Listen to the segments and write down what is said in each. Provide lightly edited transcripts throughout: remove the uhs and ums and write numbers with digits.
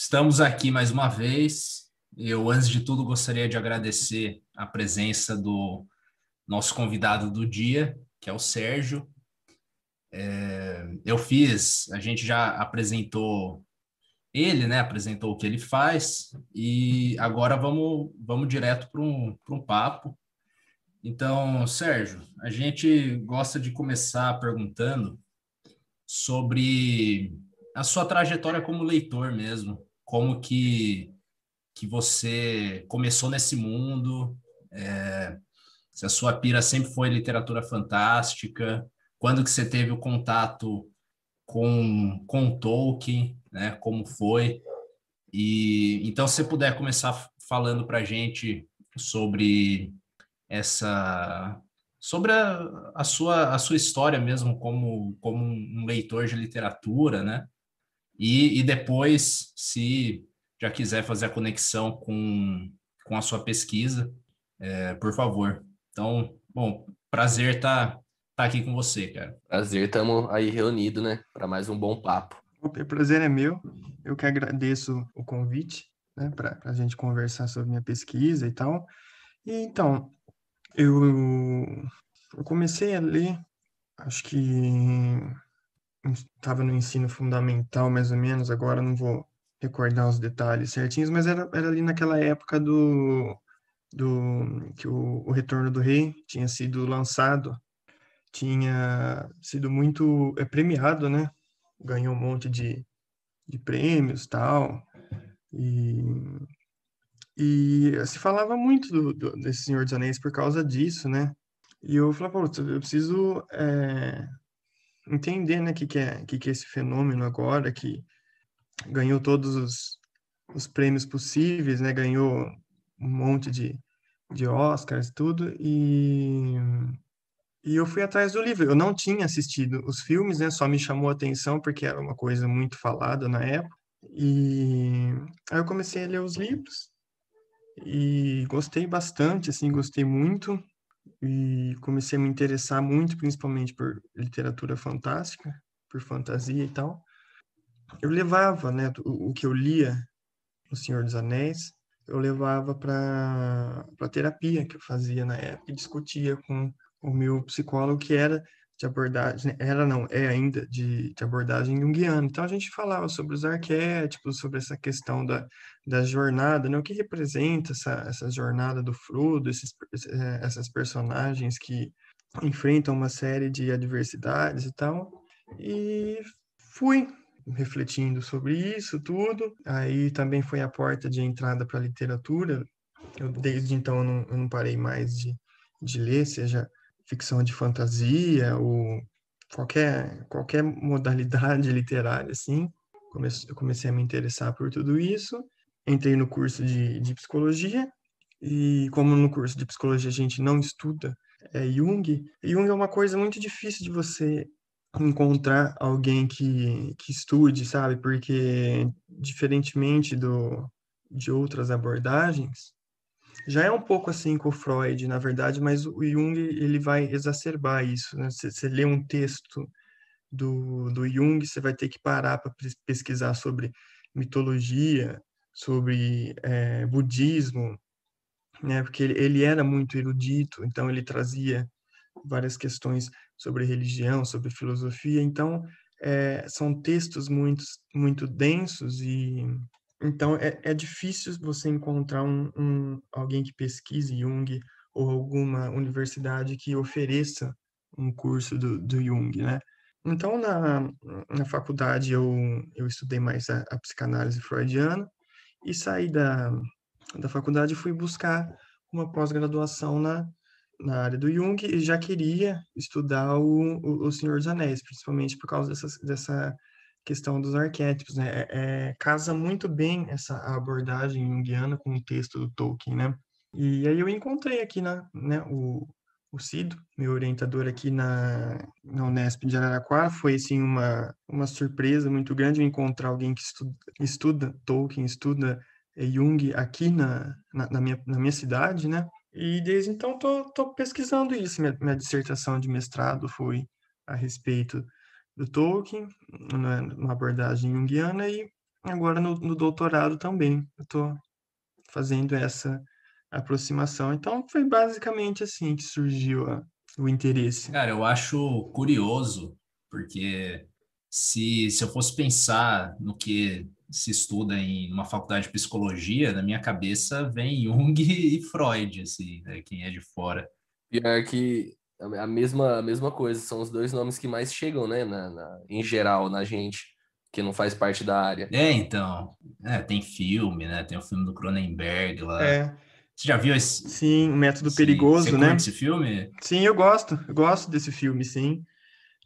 Estamos aqui mais uma vez. Eu, antes de tudo, gostaria de agradecer a presença do nosso convidado do dia, que é o Sérgio. A gente já apresentou ele, né? Apresentou o que ele faz, e agora vamos direto para um papo. Então, Sérgio, a gente gosta de começar perguntando sobre a sua trajetória como leitor mesmo, como que você começou nesse mundo, se a sua pira sempre foi literatura fantástica, quando que você teve o contato com Tolkien, né? Como foi? E então, se você puder começar falando para a gente sobre essa, sobre a sua história mesmo como um leitor de literatura, né? E depois, se já quiser fazer a conexão com a sua pesquisa, por favor. Então, bom, prazer tá aqui com você, cara. Prazer, estamos aí reunidos, né, para mais um bom papo. O prazer é meu. Eu que agradeço o convite, né, para a gente conversar sobre minha pesquisa e tal. E então, eu, eu comecei a ler, acho que estava no ensino fundamental, mais ou menos, agora não vou recordar os detalhes certinhos, mas era ali naquela época do que o Retorno do Rei tinha sido lançado, tinha sido muito premiado, né? Ganhou um monte de prêmios tal. E, e se falava muito desse Senhor dos Anéis por causa disso, né? E eu falei, pô, eu preciso entender, né, que é esse fenômeno agora, que ganhou todos os prêmios possíveis, né? Ganhou um monte de Oscars, tudo, e eu fui atrás do livro. Eu não tinha assistido os filmes, né? Só me chamou a atenção porque era uma coisa muito falada na época. E aí eu comecei a ler os livros e gostei bastante, assim, gostei muito e comecei a me interessar muito, principalmente por literatura fantástica, por fantasia e tal. Eu levava, né, o que eu lia, O Senhor dos Anéis, eu levava para terapia que eu fazia na época e discutia com o meu psicólogo, que era de abordagem, era não, é ainda de abordagem junguiana. Então a gente falava sobre os arquétipos, sobre essa questão da jornada, né? O que representa essa jornada do Frodo, essas personagens que enfrentam uma série de adversidades e tal. E fui refletindo sobre isso tudo. Aí também foi a porta de entrada para a literatura. Desde então eu não parei mais de ler, seja ficção de fantasia ou qualquer modalidade literária, assim. Eu comecei a me interessar por tudo isso. Entrei no curso de psicologia, e como no curso de psicologia a gente não estuda Jung, Jung é uma coisa muito difícil de você encontrar alguém que estude, sabe? Porque, diferentemente de outras abordagens, já é um pouco assim com o Freud, na verdade, mas o Jung, ele vai exacerbar isso, né? Você lê um texto do Jung, você vai ter que parar para pesquisar sobre mitologia, sobre budismo, né? Porque ele era muito erudito, então ele trazia várias questões sobre religião, sobre filosofia. Então, são textos muito densos e então é difícil você encontrar alguém que pesquise Jung ou alguma universidade que ofereça um curso do Jung, né? Então, na faculdade, eu estudei mais a psicanálise freudiana e saí da faculdade e fui buscar uma pós-graduação na área do Jung e já queria estudar o Senhor dos Anéis, principalmente por causa dessa questão dos arquétipos, né? Casa muito bem essa abordagem junguiana com o texto do Tolkien, né? E aí eu encontrei aqui né, o Cido, meu orientador aqui na Unesp de Araraquara. Foi, assim, uma surpresa muito grande eu encontrar alguém que estuda Tolkien, estuda Jung aqui na minha cidade, né? E desde então tô pesquisando isso. Minha dissertação de mestrado foi a respeito do Tolkien, numa abordagem junguiana, e agora no doutorado também. Eu estou fazendo essa aproximação. Então, foi basicamente assim que surgiu o interesse. Cara, eu acho curioso, porque se eu fosse pensar no que se estuda em uma faculdade de psicologia, na minha cabeça vem Jung e Freud, assim, né, quem é de fora. Pior que a mesma coisa, são os dois nomes que mais chegam, né, em geral, na gente, que não faz parte da área. Então, tem filme, né? Tem o filme do Cronenberg lá. É, Você já viu esse? sim, o Método Sim. Você Perigoso, curte né? esse filme? Sim, eu gosto desse filme, sim.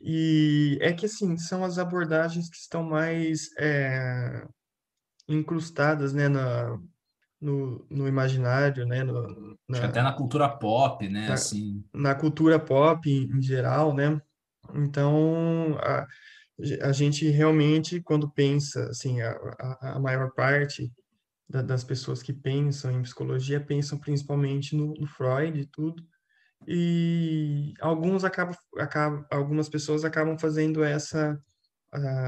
E é que, assim, são as abordagens que estão mais incrustadas, né, no imaginário, né, Acho que até na cultura pop, né? na, Assim, na cultura pop em geral, né? Então, a gente realmente, quando pensa, assim, a maior parte das pessoas que pensam em psicologia pensam principalmente no Freud e tudo, e algumas pessoas acabam fazendo essa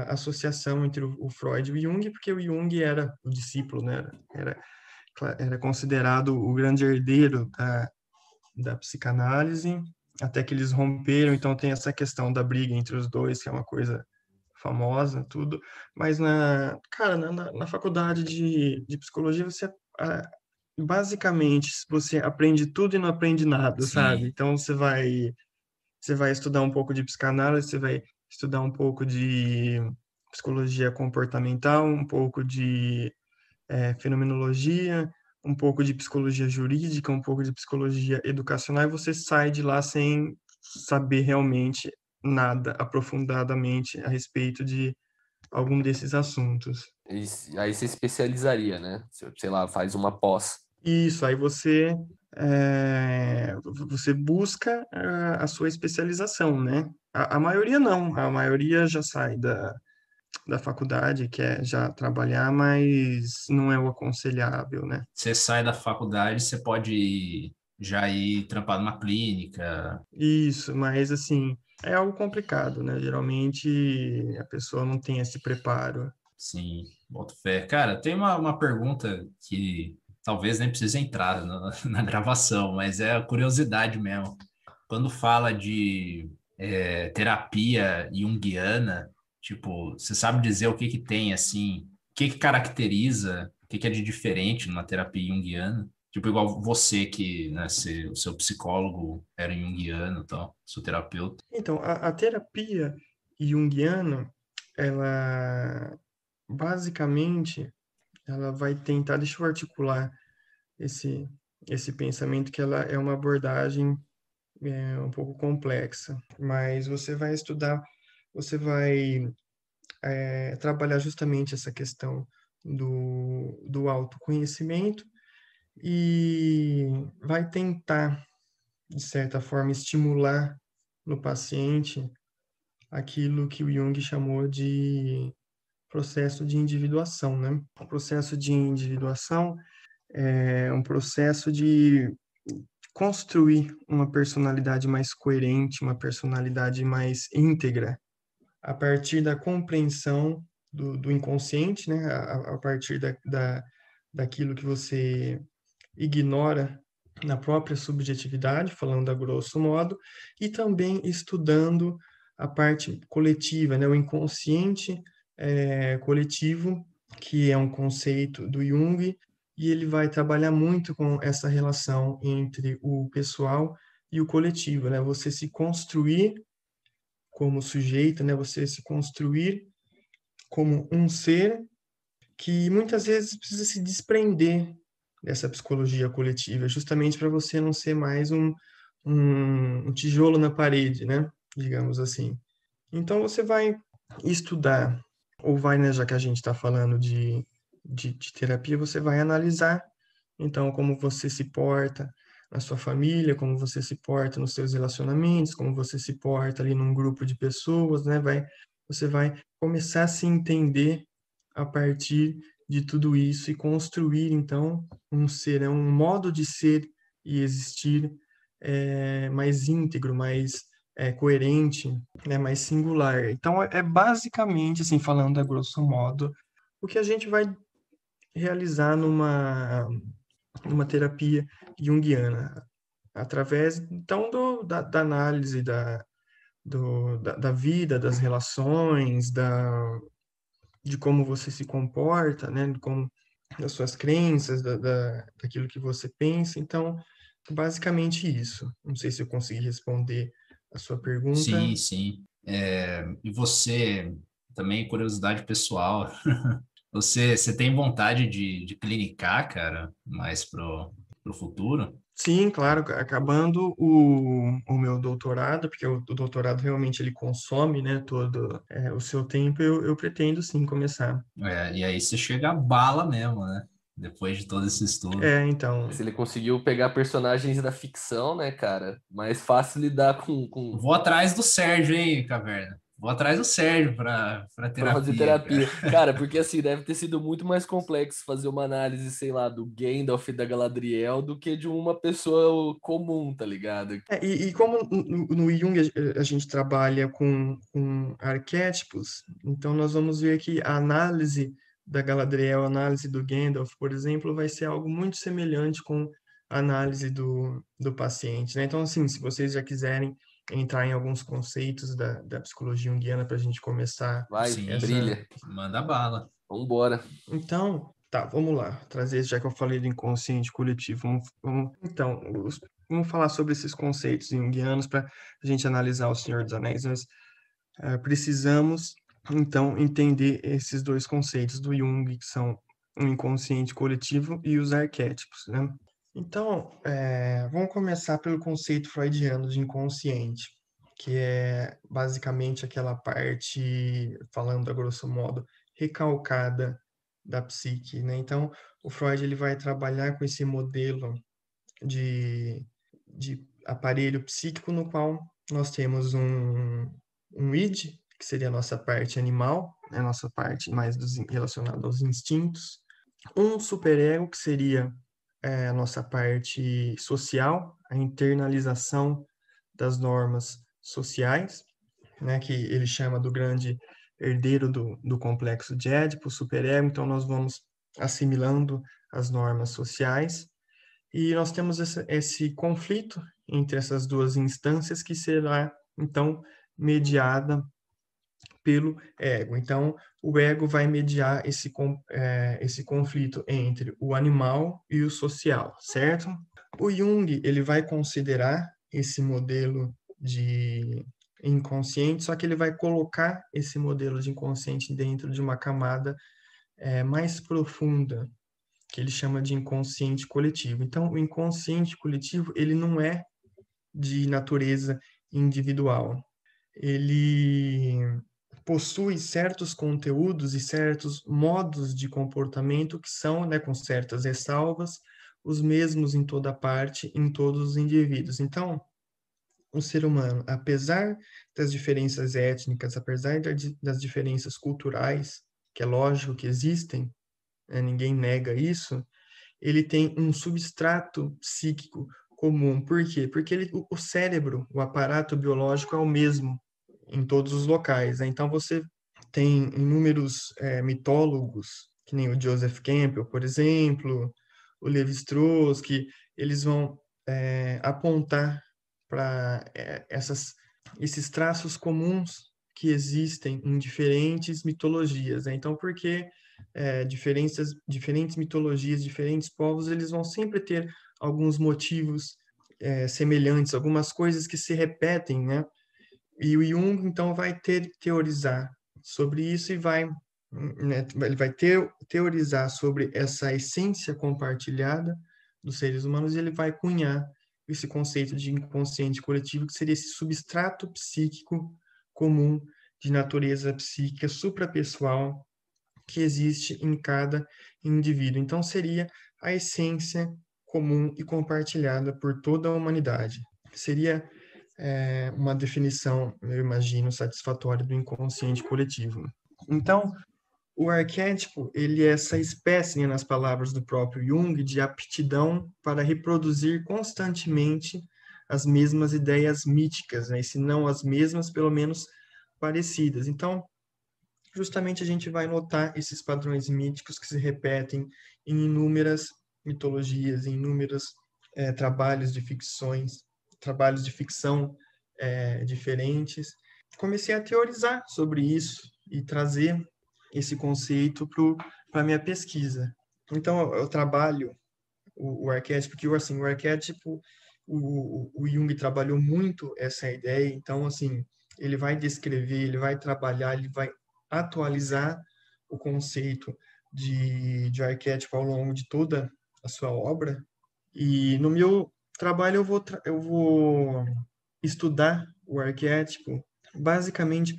associação entre o Freud e o Jung, porque o Jung era o discípulo, né? Era considerado o grande herdeiro da psicanálise, até que eles romperam, então tem essa questão da briga entre os dois, que é uma coisa famosa, tudo, mas cara, na faculdade de psicologia ah, basicamente, você aprende tudo e não aprende nada, sabe? sim. Então você vai estudar um pouco de psicanálise, você vai estudar um pouco de psicologia comportamental, um pouco de fenomenologia, um pouco de psicologia jurídica, um pouco de psicologia educacional, e você sai de lá sem saber realmente nada aprofundadamente a respeito de algum desses assuntos. Aí você especializaria, né? Sei lá, faz uma pós. Isso, aí você busca a sua especialização, né? A maioria não, a maioria já sai da faculdade, quer já trabalhar, mas não é o aconselhável, né? Você sai da faculdade, você pode já ir trampar numa clínica. Isso, mas assim, é algo complicado, né? Geralmente a pessoa não tem esse preparo. Sim, boto fé. Cara, tem uma pergunta que talvez nem precise entrar na gravação, mas é a curiosidade mesmo. Quando fala de terapia junguiana, tipo, você sabe dizer o que que tem, assim, o que que caracteriza, o que que é de diferente numa terapia junguiana? Tipo, igual você que, né, o seu psicólogo era junguiano, então, seu terapeuta. Então, a terapia junguiana, ela basicamente ela vai tentar, deixa eu articular esse esse pensamento que ela é uma abordagem um pouco complexa, mas você vai trabalhar justamente essa questão do autoconhecimento e vai tentar, de certa forma, estimular no paciente aquilo que o Jung chamou de processo de individuação, né? O processo de individuação é um processo de construir uma personalidade mais coerente, uma personalidade mais íntegra, a partir da compreensão do inconsciente, né? A partir daquilo que você ignora na própria subjetividade, falando a grosso modo, e também estudando a parte coletiva, né, o inconsciente coletivo, que é um conceito do Jung, e ele vai trabalhar muito com essa relação entre o pessoal e o coletivo, né? Você se construir como sujeito, né? Você se construir como um ser que muitas vezes precisa se desprender dessa psicologia coletiva, justamente para você não ser mais um tijolo na parede, né? Digamos assim. Então você vai estudar, ou vai, né, já que a gente está falando de terapia, você vai analisar, então, como você se porta na sua família, como você se porta nos seus relacionamentos, como você se porta ali num grupo de pessoas, né? Você vai começar a se entender a partir de tudo isso e construir, então, um ser, é um modo de ser e existir mais íntegro, mais coerente, né, mais singular. Então, é basicamente, assim, falando a grosso modo, o que a gente vai realizar numa terapia junguiana, através, então, da análise da vida, das relações, de como você se comporta, né? Das suas crenças, daquilo que você pensa. Então, basicamente isso. Não sei se eu consegui responder a sua pergunta. Sim, sim. E você, também curiosidade pessoal, você tem vontade de clinicar, cara, mais pro futuro? Sim, claro, acabando o meu doutorado, porque o doutorado realmente ele consome, né, todo o seu tempo, eu pretendo sim começar. E aí você chega a bala mesmo, né? Depois de todo esse estudo. Então, Se ele conseguiu pegar personagens da ficção, né, cara? Mais fácil lidar Vou atrás do Sérgio, hein, Caverna? Vou atrás do Sérgio para pra fazer terapia, cara. terapia. Cara, porque assim, deve ter sido muito mais complexo fazer uma análise, sei lá, do Gandalf e da Galadriel do que de uma pessoa comum, tá ligado? e como no Jung a gente trabalha com arquétipos, então nós vamos ver que a análise da Galadriel, a análise do Gandalf, por exemplo, vai ser algo muito semelhante com a análise do paciente, né? Então, assim, se vocês já quiserem entrar em alguns conceitos da psicologia junguiana para a gente começar Vai, essa. Sim, brilha. manda bala. Vambora. Então, tá, vamos lá. Trazer, já que eu falei do inconsciente coletivo, então, vamos falar sobre esses conceitos junguianos para a gente analisar O Senhor dos Anéis. Nós precisamos, então, entender esses dois conceitos do Jung, que são o inconsciente coletivo e os arquétipos, né? Então, vamos começar pelo conceito freudiano de inconsciente, que é basicamente aquela parte, falando a grosso modo, recalcada da psique, né? Então, o Freud ele vai trabalhar com esse modelo de aparelho psíquico no qual nós temos um id, que seria a nossa parte animal, né? A nossa parte mais relacionada aos instintos, um superego, que seria a nossa parte social, a internalização das normas sociais, né, que ele chama do grande herdeiro do complexo de Édipo, superego. Então, nós vamos assimilando as normas sociais e nós temos esse conflito entre essas duas instâncias que será, então, mediada pelo ego. Então, o ego vai mediar esse conflito entre o animal e o social, certo? O Jung, ele vai considerar esse modelo de inconsciente, só que ele vai colocar esse modelo de inconsciente dentro de uma camada mais profunda, que ele chama de inconsciente coletivo. Então, o inconsciente coletivo, ele não é de natureza individual. Ele possui certos conteúdos e certos modos de comportamento que são, né, com certas ressalvas, os mesmos em toda parte, em todos os indivíduos. Então, o ser humano, apesar das diferenças étnicas, apesar das diferenças culturais, que é lógico que existem, né, ninguém nega isso, ele tem um substrato psíquico comum. Por quê? Porque o cérebro, o aparato biológico é o mesmo em todos os locais, né? Então você tem inúmeros mitólogos, que nem o Joseph Campbell, por exemplo, o Levi-Strauss, que eles vão apontar para esses traços comuns que existem em diferentes mitologias, né? Então, porque diferentes mitologias, diferentes povos, eles vão sempre ter alguns motivos semelhantes, algumas coisas que se repetem, né? E o Jung, então, vai teorizar sobre isso e ele vai teorizar sobre essa essência compartilhada dos seres humanos e ele vai cunhar esse conceito de inconsciente coletivo, que seria esse substrato psíquico comum de natureza psíquica suprapessoal que existe em cada indivíduo. Então, seria a essência comum e compartilhada por toda a humanidade. Seria uma definição, eu imagino, satisfatória do inconsciente coletivo. Então, o arquétipo, ele é essa espécie, né, nas palavras do próprio Jung, de aptidão para reproduzir constantemente as mesmas ideias míticas, né, e se não as mesmas, pelo menos parecidas. Então, justamente a gente vai notar esses padrões míticos que se repetem em inúmeras mitologias, em inúmeros trabalhos de ficção diferentes. Comecei a teorizar sobre isso e trazer esse conceito para a minha pesquisa. Então, eu trabalho o arquétipo, que assim, o arquétipo, o Jung trabalhou muito essa ideia, então, assim, ele vai descrever, ele vai trabalhar, ele vai atualizar o conceito de arquétipo ao longo de toda a sua obra. E no meu trabalho eu vou estudar o arquétipo basicamente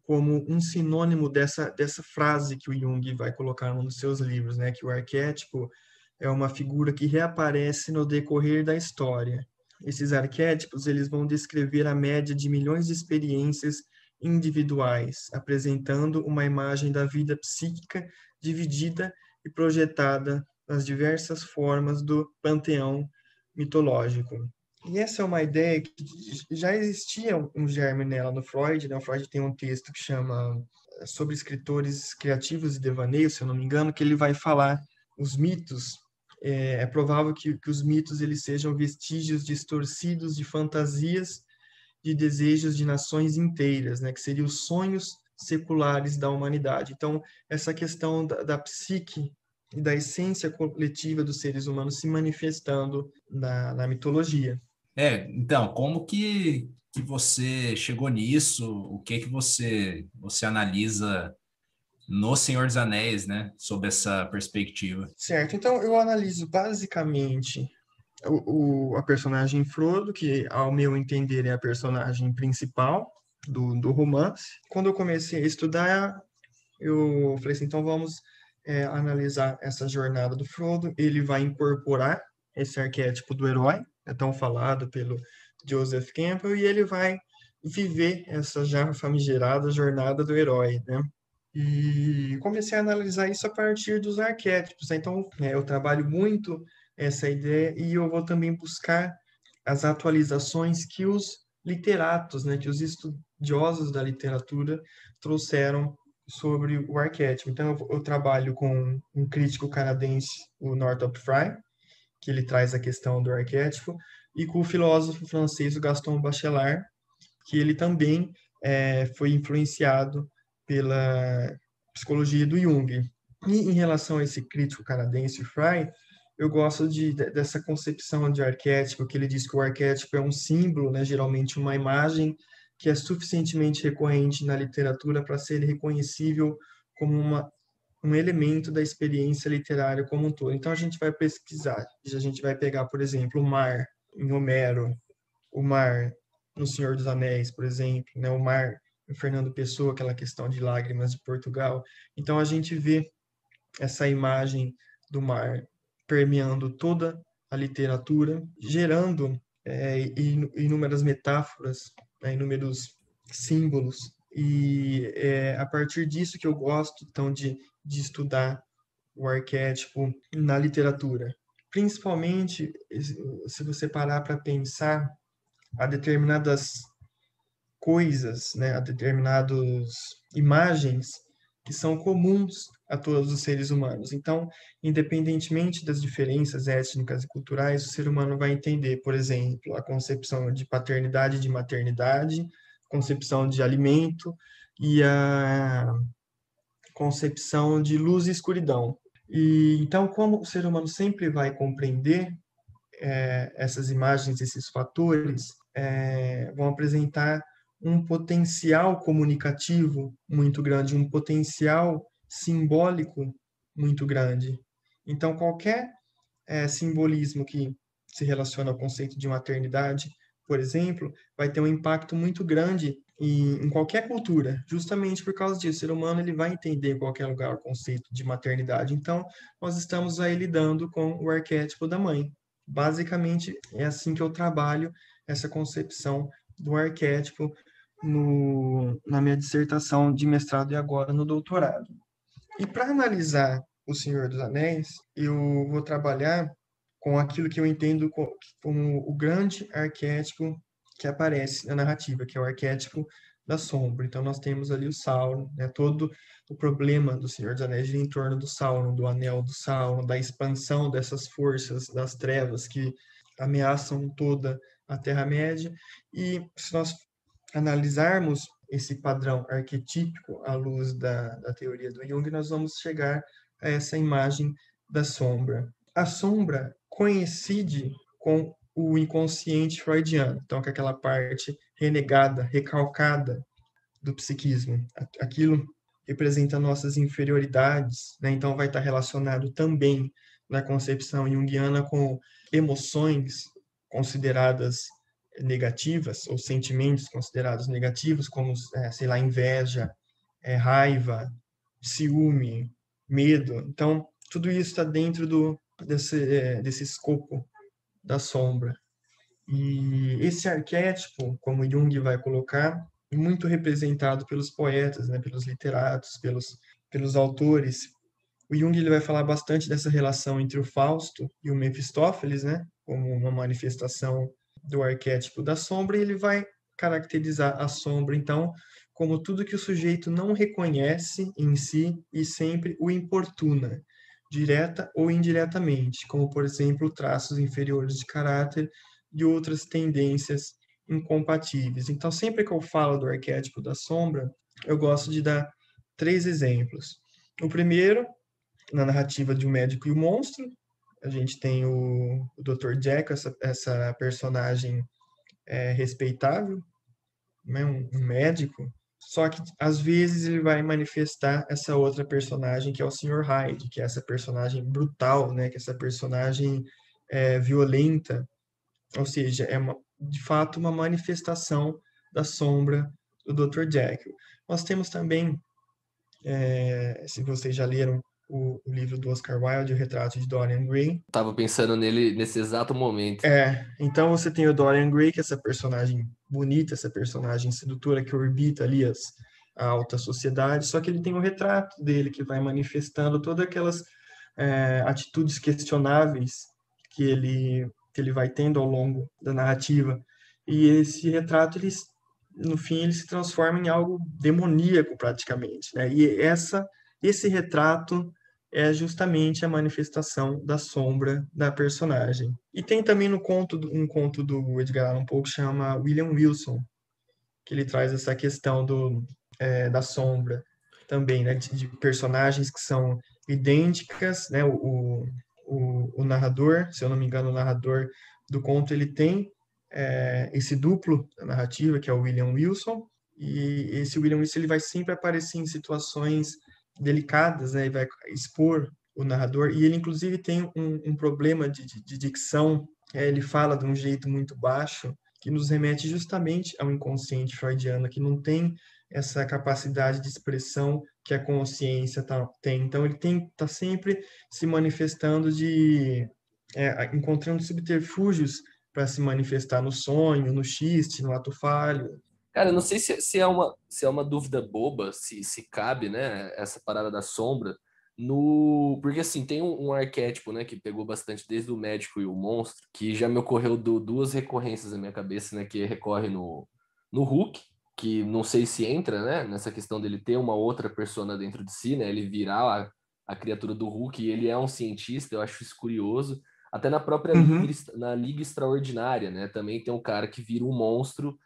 como um sinônimo dessa frase que o Jung vai colocar num dos seus livros, né? Que o arquétipo é uma figura que reaparece no decorrer da história. Esses arquétipos eles vão descrever a média de milhões de experiências individuais, apresentando uma imagem da vida psíquica dividida e projetada nas diversas formas do panteão mitológico. E essa é uma ideia que já existia um germe nela no Freud, né? O Freud tem um texto que chama Sobre Escritores Criativos e Devaneios, se eu não me engano, que ele vai falar os mitos. É provável que os mitos eles sejam vestígios distorcidos de fantasias, de desejos de nações inteiras, né? Que seriam os sonhos seculares da humanidade. Então, essa questão da psique e da essência coletiva dos seres humanos se manifestando na mitologia. Então, como que você chegou nisso? O que você analisa no Senhor dos Anéis, né? Sob essa perspectiva. Certo, então eu analiso basicamente a personagem Frodo, que ao meu entender é a personagem principal do romance. Quando eu comecei a estudar, eu falei assim, então vamos analisar essa jornada do Frodo. Ele vai incorporar esse arquétipo do herói, é tão falado pelo Joseph Campbell, e ele vai viver essa já famigerada jornada do herói, né? E comecei a analisar isso a partir dos arquétipos. Então, eu trabalho muito essa ideia e eu vou também buscar as atualizações que os literatos, né, que os estudiosos da literatura trouxeram sobre o arquétipo. Então, eu trabalho com um crítico canadense, o Northrop Frye, que ele traz a questão do arquétipo, e com o filósofo francês, o Gaston Bachelard, que ele também foi influenciado pela psicologia do Jung. E em relação a esse crítico canadense, Fry, eu gosto dessa concepção de arquétipo, que ele diz que o arquétipo é um símbolo, né, geralmente uma imagem que é suficientemente recorrente na literatura para ser reconhecível como um elemento da experiência literária como um todo. Então a gente vai pesquisar, a gente vai pegar, por exemplo, o mar em Homero, o mar no Senhor dos Anéis, por exemplo, né? O mar em Fernando Pessoa, aquela questão de lágrimas de Portugal. Então a gente vê essa imagem do mar permeando toda a literatura, gerando inúmeras metáforas, né? Inúmeros símbolos. E a partir disso que eu gosto, então, de estudar o arquétipo na literatura. Principalmente, se você parar para pensar, a determinadas coisas, né, a determinadas imagens que são comuns a todos os seres humanos. Então, independentemente das diferenças étnicas e culturais, o ser humano vai entender, por exemplo, a concepção de paternidade e de maternidade, concepção de alimento e a concepção de luz e escuridão. E então, como o ser humano sempre vai compreender essas imagens, esses fatores, vão apresentar um potencial comunicativo muito grande, um potencial simbólico muito grande. Então, qualquer simbolismo que se relaciona ao conceito de maternidade, por exemplo, vai ter um impacto muito grande em qualquer cultura, justamente por causa disso. O ser humano ele vai entender em qualquer lugar o conceito de maternidade. Então, nós estamos aí lidando com o arquétipo da mãe. Basicamente, é assim que eu trabalho essa concepção do arquétipo na minha dissertação de mestrado e agora no doutorado. E para analisar O Senhor dos Anéis, eu vou trabalhar com aquilo que eu entendo como o grande arquétipo que aparece na narrativa, que é o arquétipo da sombra. Então, nós temos ali o Sauron, né? Todo o problema do Senhor dos Anéis gira em torno do Sauron, do Anel do Sauron, da expansão dessas forças das trevas que ameaçam toda a Terra-média. E se nós analisarmos esse padrão arquetípico à luz da teoria do Jung, nós vamos chegar a essa imagem da sombra. A sombra coincide com o inconsciente freudiano, então, com aquela parte renegada, recalcada do psiquismo. Aquilo representa nossas inferioridades, né? Então vai estar relacionado também na concepção junguiana com emoções consideradas negativas ou sentimentos considerados negativos, como, sei lá, inveja, raiva, ciúme, medo. Então, tudo isso está dentro desse escopo da sombra. E esse arquétipo, como Jung vai colocar, é muito representado pelos poetas, né, pelos literatos, pelos autores. O Jung ele vai falar bastante dessa relação entre o Fausto e o Mefistófeles, né, como uma manifestação do arquétipo da sombra, e ele vai caracterizar a sombra, então, como tudo que o sujeito não reconhece em si e sempre o importuna, direta ou indiretamente, como, por exemplo, traços inferiores de caráter e outras tendências incompatíveis. Então, sempre que eu falo do arquétipo da sombra, eu gosto de dar 3 exemplos. O primeiro, na narrativa de Um Médico e o Monstro, a gente tem o Dr. Jekyll, essa personagem respeitável, né? Um médico, só que às vezes ele vai manifestar essa outra personagem que é o Sr. Hyde, que é essa personagem brutal, né? Que é essa personagem violenta, ou seja, de fato uma manifestação da sombra do Dr. Jekyll. Nós temos também, se vocês já leram o livro do Oscar Wilde, O Retrato de Dorian Gray. Tava pensando nele nesse exato momento. Então você tem o Dorian Gray, que é essa personagem bonita, essa personagem sedutora que orbita ali a alta sociedade, só que ele tem o retrato dele que vai manifestando todas aquelas atitudes questionáveis que ele vai tendo ao longo da narrativa. E esse retrato, no fim, ele se transforma em algo demoníaco praticamente, né? E esse retrato é justamente a manifestação da sombra da personagem. E tem também um conto do Edgar Allan Poe que chama William Wilson, que ele traz essa questão da sombra também, né, de personagens que são idênticas, né, o narrador, se eu não me engano, o narrador do conto, ele tem esse duplo da narrativa, que é o William Wilson, e esse William Wilson ele vai sempre aparecer em situações delicadas, né, e vai expor o narrador, e ele inclusive tem um problema de dicção, ele fala de um jeito muito baixo, que nos remete justamente ao inconsciente freudiano, que não tem essa capacidade de expressão que a consciência tem. Então, ele está sempre se manifestando encontrando subterfúgios para se manifestar no sonho, no xiste, no ato falho. Cara, eu não sei se é uma dúvida boba, se cabe, né, essa parada da sombra, porque assim, tem um arquétipo, né, que pegou bastante desde o médico e o monstro, que já me ocorreu duas recorrências na minha cabeça, né, que recorre no Hulk, que não sei se entra, né, nessa questão dele ter uma outra persona dentro de si, né, ele virar a criatura do Hulk, e ele é um cientista, eu acho isso curioso. Até na própria na Liga Extraordinária, né, também tem um cara que vira um monstro.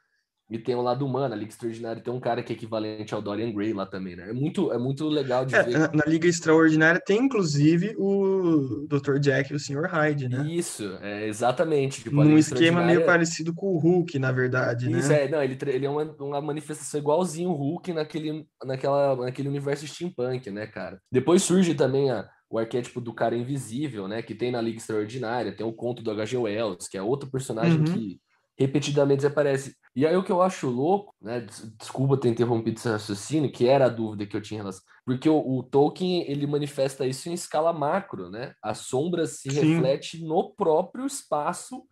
E tem um lado humano, a Liga Extraordinária tem um cara que é equivalente ao Dorian Gray lá também, né? É muito legal de ver. Na Liga Extraordinária tem, inclusive, o Dr. Jack e o Sr. Hyde, né? Isso, exatamente. Tipo, num esquema meio parecido com o Hulk, na verdade, isso, né? Não, ele é uma manifestação igualzinho o Hulk naquele universo steampunk, né, cara? Depois surge também o arquétipo do cara invisível, né? Que tem na Liga Extraordinária, tem o conto do H.G. Wells, que é outro personagem que repetidamente aparece. E aí o que eu acho louco, né? Desculpa ter interrompido esse raciocínio, que era a dúvida que eu tinha em relação. Porque o Tolkien, ele manifesta isso em escala macro, né? A sombra se reflete no próprio espaço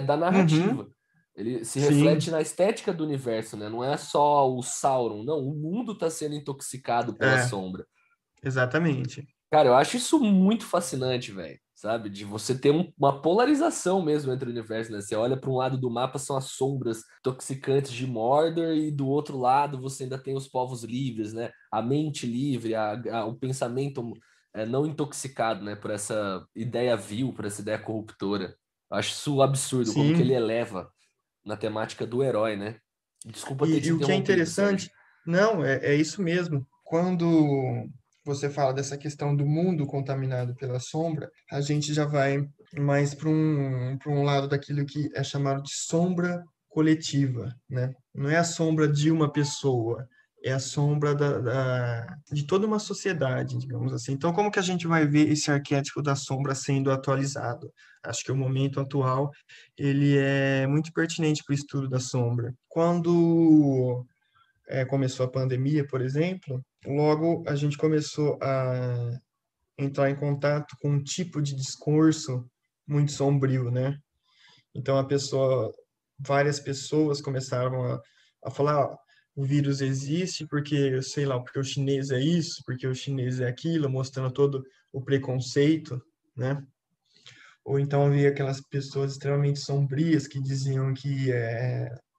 da narrativa. Ele se reflete na estética do universo, né? Não é só o Sauron, não. O mundo está sendo intoxicado pela sombra. Exatamente. Cara, eu acho isso muito fascinante, velho. sabe? De você ter uma polarização mesmo entre o universo, né? Você olha para um lado do mapa, são as sombras toxicantes de Mordor, e do outro lado você ainda tem os povos livres, né? A mente livre, o pensamento não intoxicado, né? Por essa ideia vil, por essa ideia corruptora. Eu acho isso absurdo, como que ele Sim. eleva na temática do herói, né? Desculpa ter te E o que é interrompido, Sérgio. interessante, não, é isso mesmo. Quando você fala dessa questão do mundo contaminado pela sombra, a gente já vai mais para um lado daquilo que é chamado de sombra coletiva, né? Não é a sombra de uma pessoa, é a sombra de toda uma sociedade, digamos assim. Então, como que a gente vai ver esse arquétipo da sombra sendo atualizado? Acho que o momento atual ele é muito pertinente para o estudo da sombra. Quando começou a pandemia, por exemplo, logo a gente começou a entrar em contato com um tipo de discurso muito sombrio, né? Então várias pessoas começaram a falar, ó, o vírus existe porque, sei lá, porque o chinês é isso, porque o chinês é aquilo, mostrando todo o preconceito, né? Ou então havia aquelas pessoas extremamente sombrias que diziam que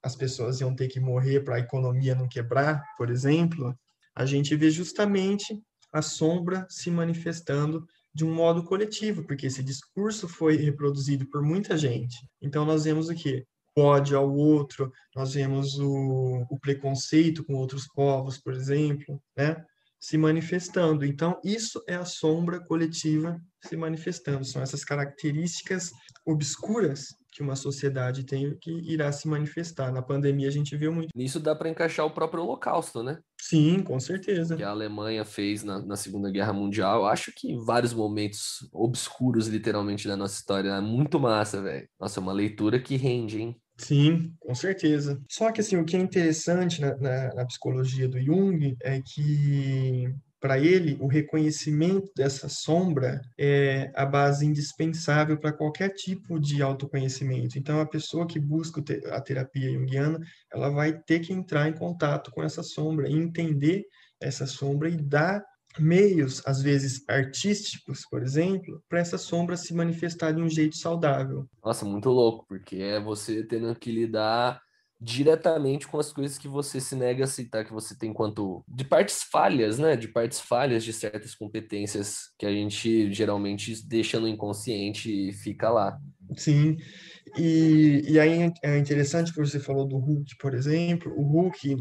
as pessoas iam ter que morrer para a economia não quebrar, por exemplo. A gente vê justamente a sombra se manifestando de um modo coletivo, porque esse discurso foi reproduzido por muita gente. Então nós vemos o quê? O ódio ao outro, nós vemos o preconceito com outros povos, por exemplo, né? Se manifestando. Então, isso é a sombra coletiva se manifestando. São essas características obscuras que uma sociedade tem que irá se manifestar. Na pandemia, a gente viu muito. Nisso dá para encaixar o próprio Holocausto, né? Sim, com certeza. Que a Alemanha fez na Segunda Guerra Mundial. Acho que vários momentos obscuros, literalmente, da nossa história. É muito massa, velho. Nossa, é uma leitura que rende, hein? Sim, com certeza. Só que assim, o que é interessante na psicologia do Jung é que, para ele, o reconhecimento dessa sombra é a base indispensável para qualquer tipo de autoconhecimento. Então, a pessoa que busca a terapia junguiana, ela vai ter que entrar em contato com essa sombra e entender essa sombra e dar meios, às vezes artísticos, por exemplo, para essa sombra se manifestar de um jeito saudável. Nossa, muito louco, porque é você tendo que lidar diretamente com as coisas que você se nega a aceitar que você tem quanto de partes falhas, né? De partes falhas de certas competências que a gente geralmente deixa no inconsciente e fica lá. Sim, e aí é interessante que você falou do Hulk, por exemplo. O Hulk,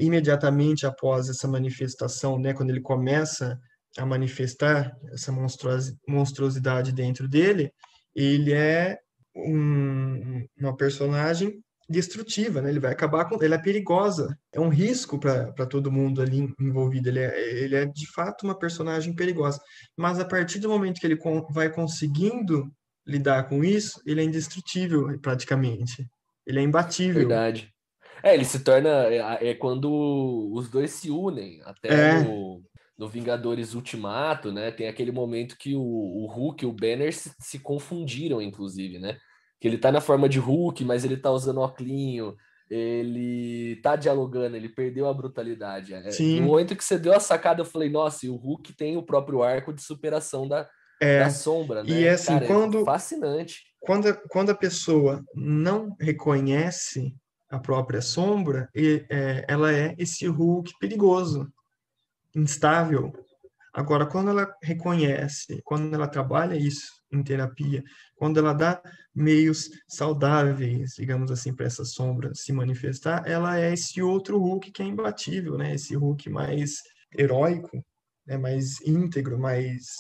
imediatamente após essa manifestação, né, quando ele começa a manifestar essa monstruosidade dentro dele, ele é uma personagem destrutiva, né? Ele vai acabar com, ela é perigosa, é um risco para todo mundo ali envolvido. Ele é de fato uma personagem perigosa. Mas a partir do momento que ele vai conseguindo lidar com isso, ele é indestrutível praticamente. Ele é imbatível. Verdade. É, ele se torna. É quando os dois se unem, até É, no Vingadores Ultimato, né? Tem aquele momento que o Hulk e o Banner se confundiram, inclusive, né? Que ele tá na forma de Hulk, mas ele tá usando óculinho, ele tá dialogando, ele perdeu a brutalidade. No sim, momento que você deu a sacada, eu falei, nossa, e o Hulk tem o próprio arco de superação da é. sombra, E é né? assim, Cara, é fascinante. quando a pessoa não reconhece a própria sombra, ela é esse Hulk perigoso, instável. Agora, quando ela reconhece, quando ela trabalha isso em terapia, quando ela dá meios saudáveis, digamos assim, para essa sombra se manifestar, ela é esse outro Hulk que é imbatível, né? Esse Hulk mais heróico, né? Mais íntegro, mais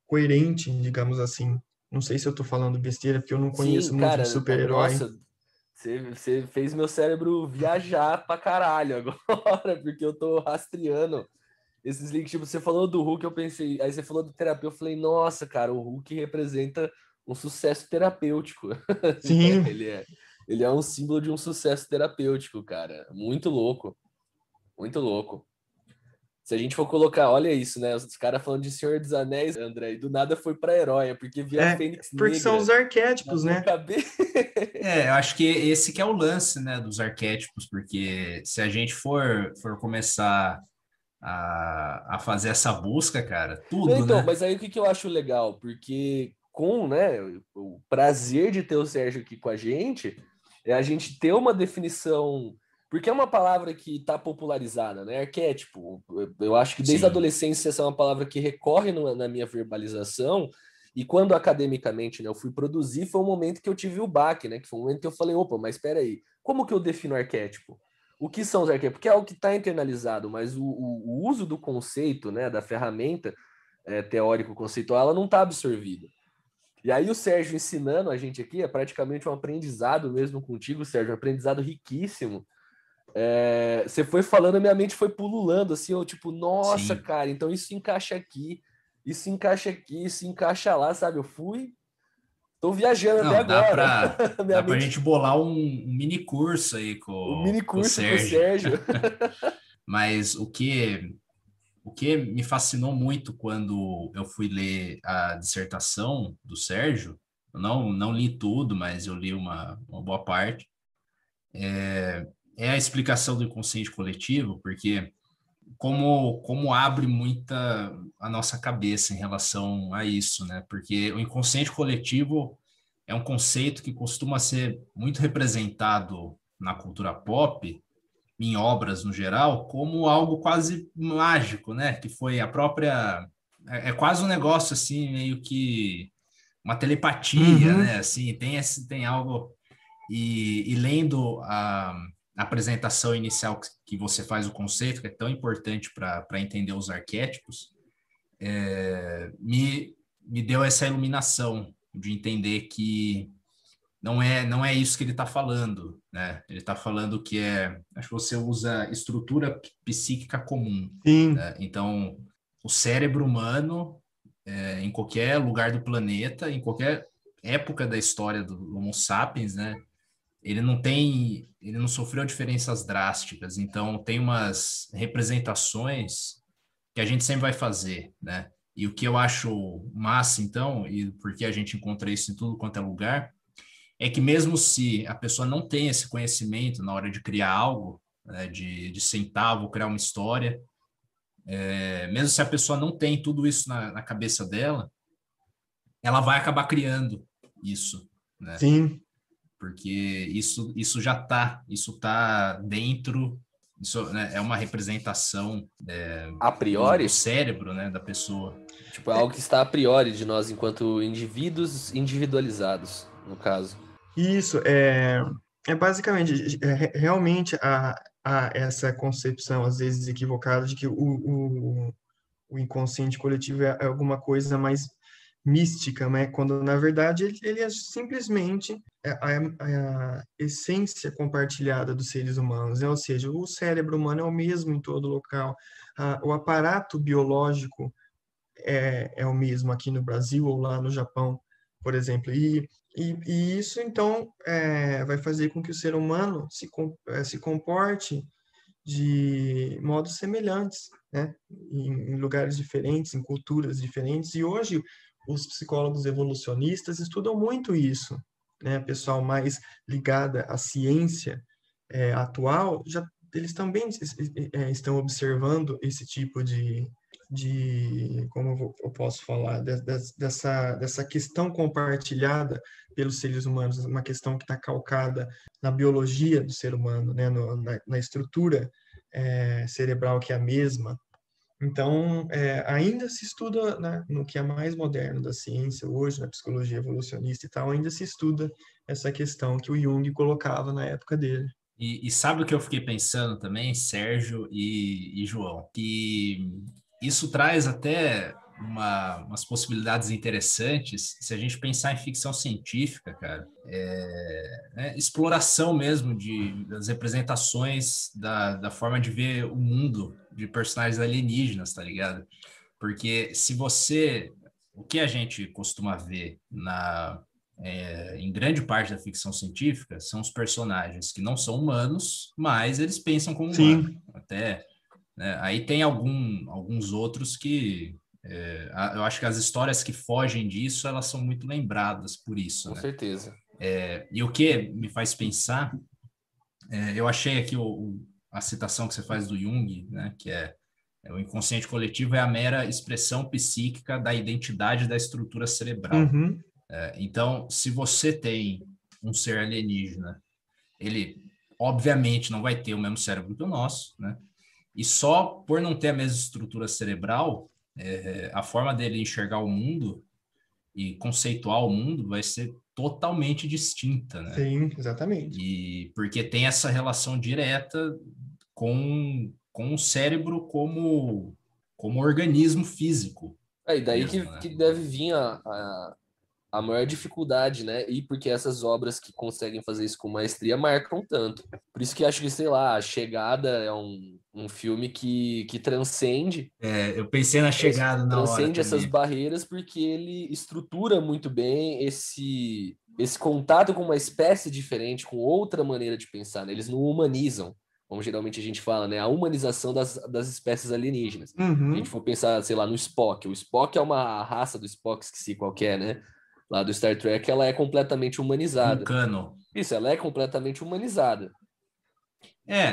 coerente, digamos assim. Não sei se eu estou falando besteira, porque eu não Sim, conheço muito de cara, super-herói. nossa, você fez meu cérebro viajar pra caralho agora, porque eu tô rastreando esses links. Tipo, você falou do Hulk, eu pensei. Aí você falou do terapia, eu falei, nossa, cara, o Hulk representa um sucesso terapêutico. Né? Sim, Ele é um símbolo de um sucesso terapêutico, cara. Muito louco, muito louco. Se a gente for colocar, olha isso, né? Os caras falando de Senhor dos Anéis, André, e do nada foi pra herói, porque via a Fênix porque são os Negra na arquétipos, minha né? cabeça. Eu acho que esse que é o lance, né, dos arquétipos, porque se a gente for começar a fazer essa busca, cara, Não, tudo, então, né? mas aí o que que eu acho legal? Porque com, né, o prazer de ter o Sérgio aqui com a gente, é a gente ter uma definição, porque é uma palavra que está popularizada, né? Arquétipo. Eu acho que desde a Sim, adolescência essa é uma palavra que recorre na minha verbalização, e quando academicamente, né, eu fui produzir, foi um momento que eu tive o baque, né? Que foi um momento que eu falei, opa, mas espera aí, como que eu defino arquétipo? O que são os arquétipos? Porque é algo que está internalizado, mas o uso do conceito, né, da ferramenta teórico-conceitual, ela não está absorvida. E aí o Sérgio ensinando a gente aqui é praticamente um aprendizado mesmo contigo, Sérgio, um aprendizado riquíssimo. Você foi falando, a minha mente foi pululando, assim, eu tipo, nossa, sim. cara, então isso encaixa aqui, isso encaixa aqui, isso encaixa lá, sabe? Tô viajando até Não, agora. Minha dá pra mente, gente bolar um mini curso aí o mini com o curso com o Sérgio. Sérgio. Mas o que me fascinou muito quando eu fui ler a dissertação do Sérgio, eu não li tudo, mas eu li uma boa parte, é a explicação do inconsciente coletivo, porque como abre muita a nossa cabeça em relação a isso, né? Porque o inconsciente coletivo é um conceito que costuma ser muito representado na cultura pop, em obras no geral, como algo quase mágico, né? Que foi a própria. É quase um negócio assim, meio que uma telepatia, Uhum. né? Assim, tem algo. E lendo a apresentação inicial que você faz o conceito, que é tão importante para entender os arquétipos, me deu essa iluminação de entender que não é isso que ele está falando, né? Ele está falando que acho que você usa estrutura psíquica comum, Sim, né? Então, o cérebro humano, em qualquer lugar do planeta, em qualquer época da história do Homo sapiens, né? Ele não sofreu diferenças drásticas. Então, tem umas representações que a gente sempre vai fazer, né? E o que eu acho massa, então, e porque a gente encontra isso em tudo quanto é lugar, é que mesmo se a pessoa não tem esse conhecimento na hora de criar algo, né, de sentar, vou criar uma história, mesmo se a pessoa não tem tudo isso na cabeça dela, ela vai acabar criando isso, né? sim. Porque isso já isso tá dentro, isso, né, é uma representação A do priori, cérebro, né, da pessoa. tipo, é algo que está a priori de nós enquanto indivíduos individualizados, no caso. Isso é basicamente, realmente há essa concepção, às vezes equivocada, de que o inconsciente coletivo é alguma coisa mais mística, né? Quando, na verdade, ele é simplesmente a essência compartilhada dos seres humanos, né? Ou seja, o cérebro humano é o mesmo em todo local, o aparato biológico é o mesmo aqui no Brasil ou lá no Japão, por exemplo. E isso, então, vai fazer com que o ser humano se comporte de modos semelhantes, né? Em lugares diferentes, em culturas diferentes. E hoje, os psicólogos evolucionistas estudam muito isso, né? Pessoal mais ligada à ciência atual, eles também estão observando esse tipo como eu posso falar, dessa questão compartilhada pelos seres humanos, uma questão que está calcada na biologia do ser humano, né, na estrutura cerebral que é a mesma. Então, ainda se estuda, né, no que é mais moderno da ciência hoje, na psicologia evolucionista e tal, ainda se estuda essa questão que o Jung colocava na época dele. E sabe o que eu fiquei pensando também, Sérgio e João? Que isso traz até umas possibilidades interessantes se a gente pensar em ficção científica, cara. Exploração mesmo das representações da forma de ver o mundo de personagens alienígenas, tá ligado? Porque se você. O que a gente costuma ver em grande parte da ficção científica são os personagens que não são humanos, mas eles pensam como humano. Sim, Até, né, aí tem alguns outros que eu acho que as histórias que fogem disso elas são muito lembradas por isso, Com né? certeza. E o que me faz pensar, eu achei aqui a citação que você faz do Jung, né? Que é O inconsciente coletivo é a mera expressão psíquica da identidade da estrutura cerebral. Uhum. Então, se você tem um ser alienígena, ele obviamente não vai ter o mesmo cérebro que o nosso, né? E só por não ter a mesma estrutura cerebral, a forma dele enxergar o mundo e conceituar o mundo vai ser totalmente distinta, né? Sim, exatamente. E porque tem essa relação direta com o cérebro como organismo físico Aí daí mesmo, né? que deve vir a maior dificuldade, né? E porque essas obras que conseguem fazer isso com maestria marcam tanto. Por isso que acho que, sei lá, A Chegada é um filme que transcende, Eu pensei na Chegada na hora transcende essas também. barreiras porque ele estrutura muito bem esse contato com uma espécie diferente, com outra maneira de pensar, né? Eles não humanizam, como geralmente a gente fala, né? A humanização das espécies alienígenas. Se a gente Uhum. for pensar, sei lá, no Spock. O Spock é uma raça do Spock, esqueci qual que é, né? Lá do Star Trek, ela é completamente humanizada. Vulcano. Isso, ela é completamente humanizada.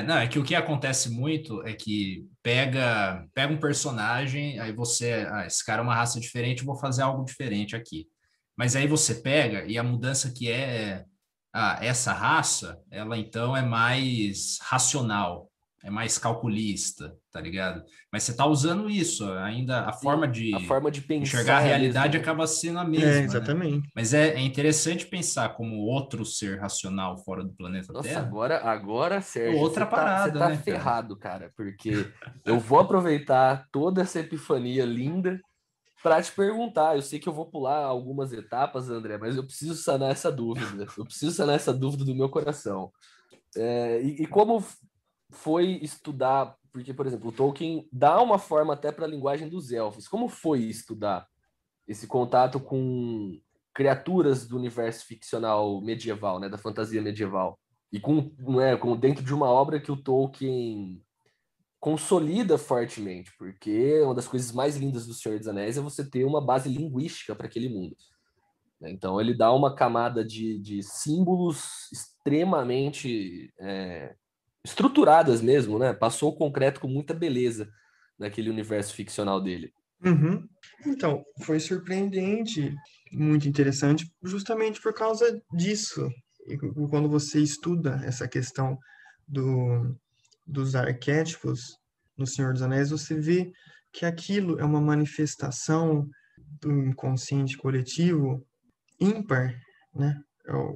Não, é que o que acontece muito é que pega um personagem, aí você, esse cara é uma raça diferente, eu vou fazer algo diferente aqui. Mas aí você pega e a mudança que essa raça, ela então é mais racional, é mais calculista, tá ligado? Mas você tá usando isso, ainda a Sim, forma a de forma de enxergar a pensar é a mesma, realidade né? acaba sendo a É, mesma, né? exatamente. Mas é interessante pensar como outro ser racional fora do planeta Nossa, Terra agora, é Sérgio, outra você parada, tá né, cara? ferrado, cara, porque eu vou aproveitar toda essa epifania linda para te perguntar. Eu sei que eu vou pular algumas etapas, André, mas eu preciso sanar essa dúvida. Eu preciso sanar essa dúvida do meu coração. E como foi estudar? Porque, por exemplo, o Tolkien dá uma forma até para a linguagem dos elfos. Como foi estudar esse contato com criaturas do universo ficcional medieval, né, da fantasia medieval? E com dentro de uma obra que o Tolkien consolida fortemente, porque uma das coisas mais lindas do Senhor dos Anéis é você ter uma base linguística para aquele mundo, né? Então ele dá uma camada de símbolos extremamente estruturadas mesmo, né? Passou o concreto com muita beleza naquele universo ficcional dele. Uhum. Então, foi surpreendente, muito interessante, justamente por causa disso. E quando você estuda essa questão do, dos arquétipos no Senhor dos Anéis, você vê que aquilo é uma manifestação do inconsciente coletivo ímpar, né?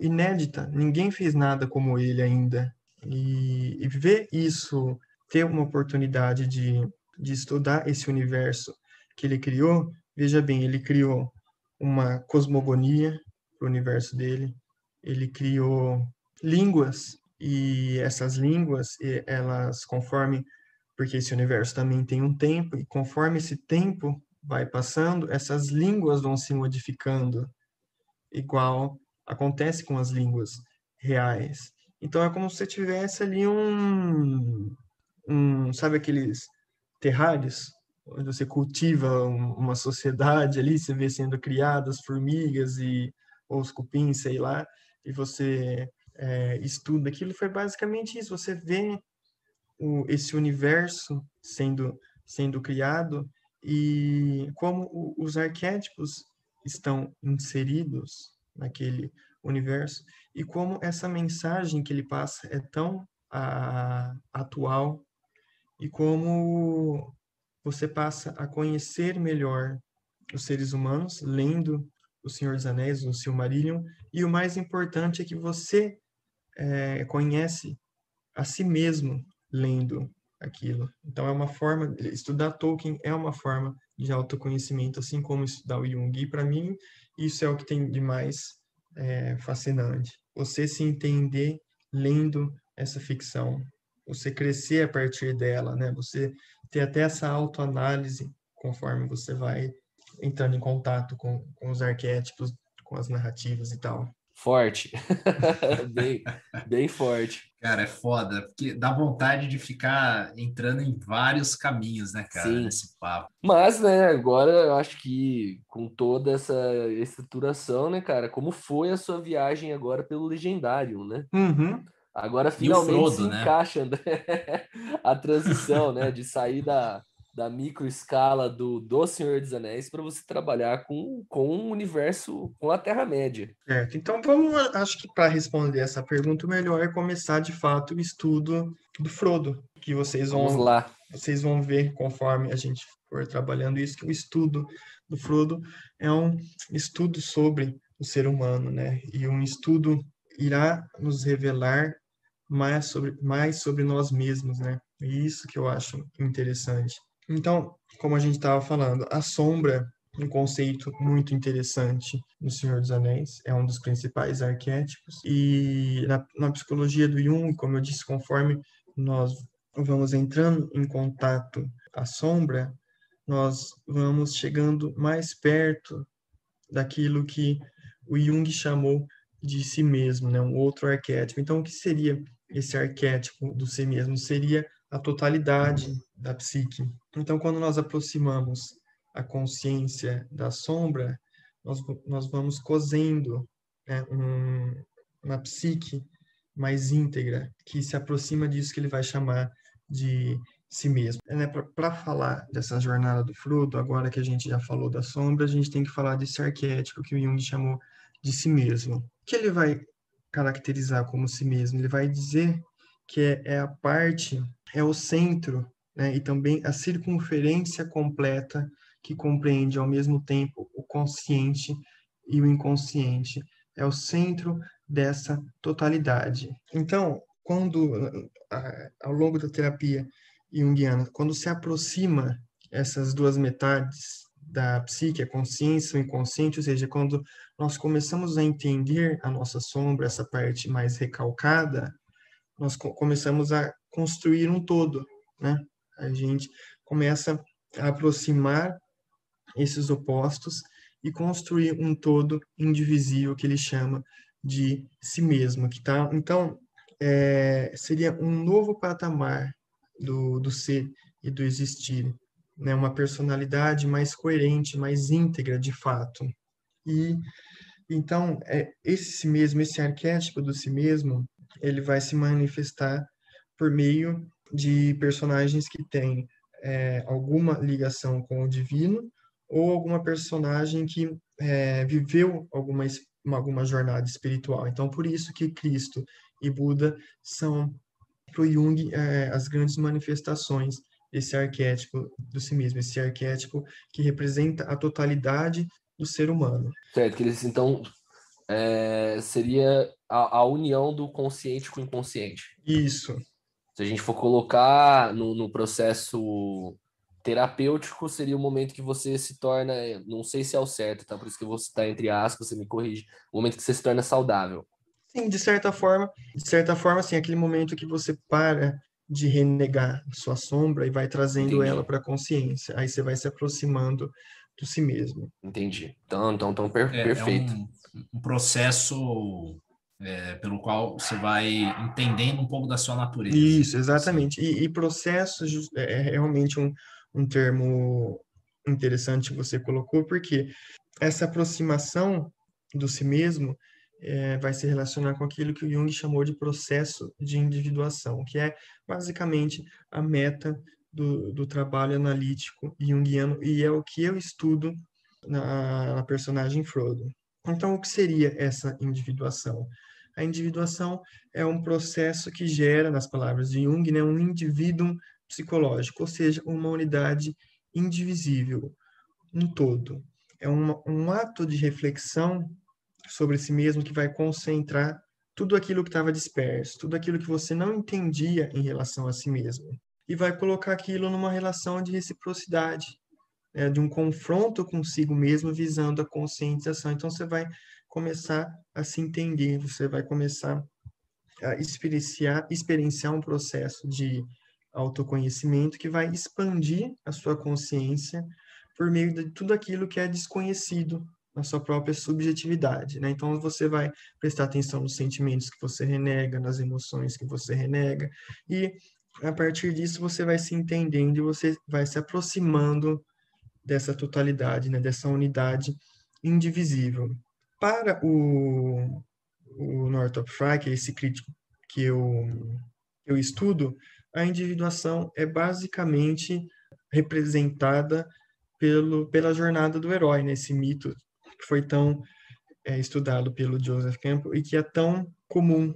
Inédita. Ninguém fez nada como ele ainda. E ver isso, ter uma oportunidade de estudar esse universo que ele criou, veja bem, ele criou uma cosmogonia para o universo dele, ele criou línguas, e essas línguas, elas, conforme, porque esse universo também tem um tempo, e conforme esse tempo vai passando, essas línguas vão se modificando, igual acontece com as línguas reais. Então é como se você tivesse ali sabe aqueles terrários, onde você cultiva uma sociedade ali, você vê sendo criadas formigas ou os cupins, sei lá, e você estuda aquilo, foi basicamente isso, você vê esse universo sendo criado e como os arquétipos estão inseridos naquele universo e como essa mensagem que ele passa é tão atual e como você passa a conhecer melhor os seres humanos lendo O Senhor dos Anéis, o Silmarillion, e o mais importante é que você conhece a si mesmo lendo aquilo. Então é uma forma, estudar Tolkien é uma forma de autoconhecimento, assim como estudar o Jung. E para mim isso é o que tem de mais fascinante. Você se entender lendo essa ficção, você crescer a partir dela, né? Você ter até essa autoanálise conforme você vai entrando em contato com os arquétipos, com as narrativas e tal. Forte. bem, bem forte. Cara, é foda, porque dá vontade de ficar entrando em vários caminhos, né, cara, Sim. nesse papo. Mas, né, agora eu acho que com toda essa estruturação, né, cara, como foi a sua viagem agora pelo Legendário, né? Uhum. Agora E o finalmente se Frodo, né? encaixa, André, a transição, né, de sair da microescala do Senhor dos Anéis para você trabalhar com um universo, com a Terra-média. Certo. Então, acho que para responder essa pergunta, o melhor é começar de fato o estudo do Frodo, que Vamos lá. vocês vão ver conforme a gente for trabalhando isso, que o estudo do Frodo é um estudo sobre o ser humano, né? E um estudo irá nos revelar mais sobre nós mesmos, né? E isso que eu acho interessante. Então, como a gente estava falando, a sombra, um conceito muito interessante no Senhor dos Anéis, é um dos principais arquétipos. E na psicologia do Jung, como eu disse, conforme nós vamos entrando em contato com a sombra, nós vamos chegando mais perto daquilo que o Jung chamou de si mesmo, né? Um outro arquétipo. Então, o que seria esse arquétipo do si mesmo? Seria a totalidade da psique. Então, quando nós aproximamos a consciência da sombra, nós vamos cosendo, né, uma psique mais íntegra, que se aproxima disso que ele vai chamar de si mesmo. Né, para falar dessa jornada do Frodo, agora que a gente já falou da sombra, a gente tem que falar desse arquétipo que o Jung chamou de si mesmo. O que ele vai caracterizar como si mesmo? Ele vai dizer que é a parte, é o centro, né, e também a circunferência completa que compreende ao mesmo tempo o consciente e o inconsciente. É o centro dessa totalidade. Então, ao longo da terapia junguiana, quando se aproxima essas duas metades da psique, a consciência e o inconsciente, ou seja, quando nós começamos a entender a nossa sombra, essa parte mais recalcada, nós começamos a construir um todo, né? A gente começa a aproximar esses opostos e construir um todo indivisível que ele chama de si mesmo, que tá? Então, seria um novo patamar do ser e do existir, né? Uma personalidade mais coerente, mais íntegra, de fato. E então, esse arquétipo do si mesmo, ele vai se manifestar por meio de personagens que têm alguma ligação com o divino ou alguma personagem que viveu alguma jornada espiritual. Então, por isso que Cristo e Buda são, para o Jung, as grandes manifestações desse arquétipo do si mesmo, esse arquétipo que representa a totalidade do ser humano. Certo, que eles, então, seria a união do consciente com o inconsciente. Isso. Se a gente for colocar no processo terapêutico, seria o momento que você se torna, não sei se é o certo, tá? Por isso que eu vou citar entre aspas, você me corrige, o momento que você se torna saudável. Sim, de certa forma, assim, aquele momento que você para de renegar sua sombra e vai trazendo Entendi. ela para a consciência. Aí você vai se aproximando de si mesmo. Entendi. Então perfeito. Um processo pelo qual você vai entendendo um pouco da sua natureza. Isso, Assim. exatamente. E processo é realmente um termo interessante que você colocou, porque essa aproximação do si mesmo vai se relacionar com aquilo que o Jung chamou de processo de individuação, que é basicamente a meta do trabalho analítico junguiano, e é o que eu estudo na personagem Frodo. Então, o que seria essa individuação? A individuação é um processo que gera, nas palavras de Jung, né, um indivíduo psicológico, ou seja, uma unidade indivisível, um todo. É um ato de reflexão sobre si mesmo que vai concentrar tudo aquilo que estava disperso, tudo aquilo que você não entendia em relação a si mesmo, e vai colocar aquilo numa relação de reciprocidade, de um confronto consigo mesmo visando a conscientização. Então você vai começar a se entender, você vai começar a experienciar um processo de autoconhecimento que vai expandir a sua consciência por meio de tudo aquilo que é desconhecido na sua própria subjetividade, né? Então você vai prestar atenção nos sentimentos que você renega, nas emoções que você renega, e a partir disso você vai se entendendo e você vai se aproximando dessa totalidade, né? Dessa unidade indivisível. Para o Northrop Frye, que é esse crítico que eu estudo, a individuação é basicamente representada pela jornada do herói, né? Esse mito que foi tão estudado pelo Joseph Campbell e que é tão comum,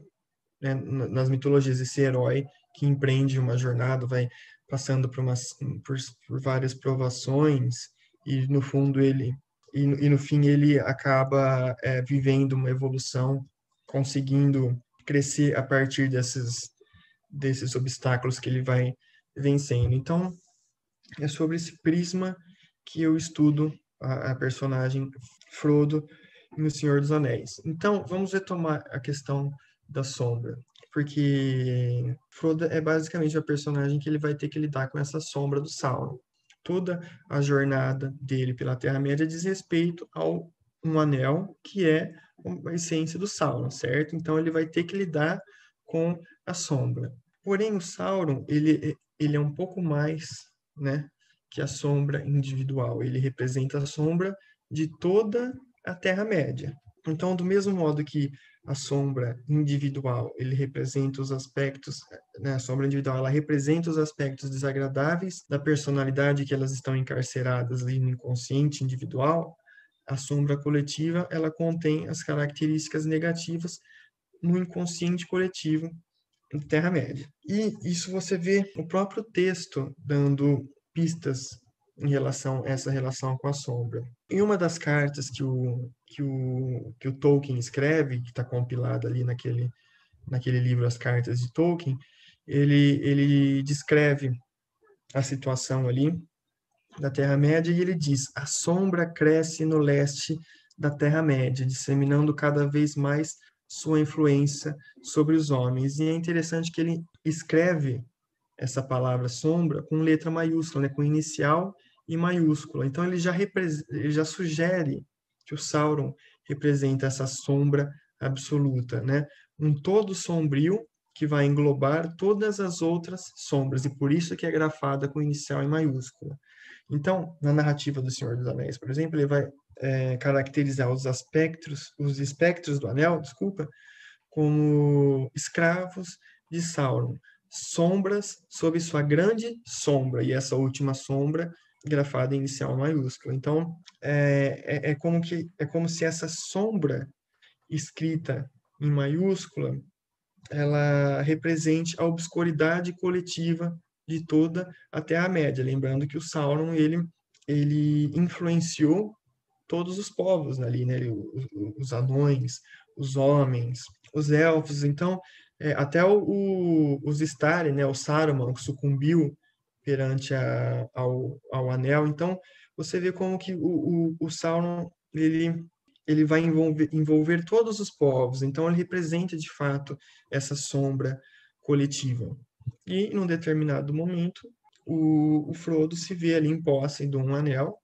né, nas mitologias, esse herói que empreende uma jornada, vai passando por várias provações e no fundo no fim ele acaba vivendo uma evolução, conseguindo crescer a partir desses obstáculos que ele vai vencendo. Então, é sobre esse prisma que eu estudo a personagem Frodo no Senhor dos Anéis. Então, vamos retomar a questão da sombra, porque Frodo é basicamente a personagem que ele vai ter que lidar com essa sombra do Sauron. Toda a jornada dele pela Terra-média diz respeito ao um anel que é a essência do Sauron, certo? Então, ele vai ter que lidar com a sombra. Porém, o Sauron, ele é um pouco mais, né, que a sombra individual. Ele representa a sombra de toda a Terra-média. Então, do mesmo modo que a sombra individual, ele representa os aspectos, né, a sombra individual, ela representa os aspectos desagradáveis da personalidade que elas estão encarceradas ali no inconsciente individual, a sombra coletiva, ela contém as características negativas no inconsciente coletivo da Terra-média. E isso você vê o próprio texto dando pistas em relação a essa relação com a sombra. Em uma das cartas que o Tolkien escreve, que está compilada ali naquele livro As Cartas de Tolkien, ele descreve a situação ali da Terra-média e ele diz: a sombra cresce no leste da Terra-média, disseminando cada vez mais sua influência sobre os homens. E é interessante que ele escreve essa palavra sombra com letra maiúscula, né, com inicial e maiúscula. Então ele já sugere que o Sauron representa essa sombra absoluta, né? Um todo sombrio que vai englobar todas as outras sombras, e por isso que é grafada com inicial e maiúscula. Então, na narrativa do Senhor dos Anéis, por exemplo, ele vai caracterizar os espectros do anel, desculpa, como escravos de Sauron, sombras sob sua grande sombra, e essa última sombra grafada em inicial maiúscula. Então, é como se essa sombra escrita em maiúscula, ela represente a obscuridade coletiva de toda a Terra-média. Lembrando que o Sauron, ele influenciou todos os povos ali, né? Os anões, os homens, os elfos. Então, até os Istari, né? O Saruman, que sucumbiu perante ao anel. Então, você vê como que o Sauron, ele vai envolver todos os povos. Então, ele representa, de fato, essa sombra coletiva. E, num determinado momento, o Frodo se vê ali em posse de um anel.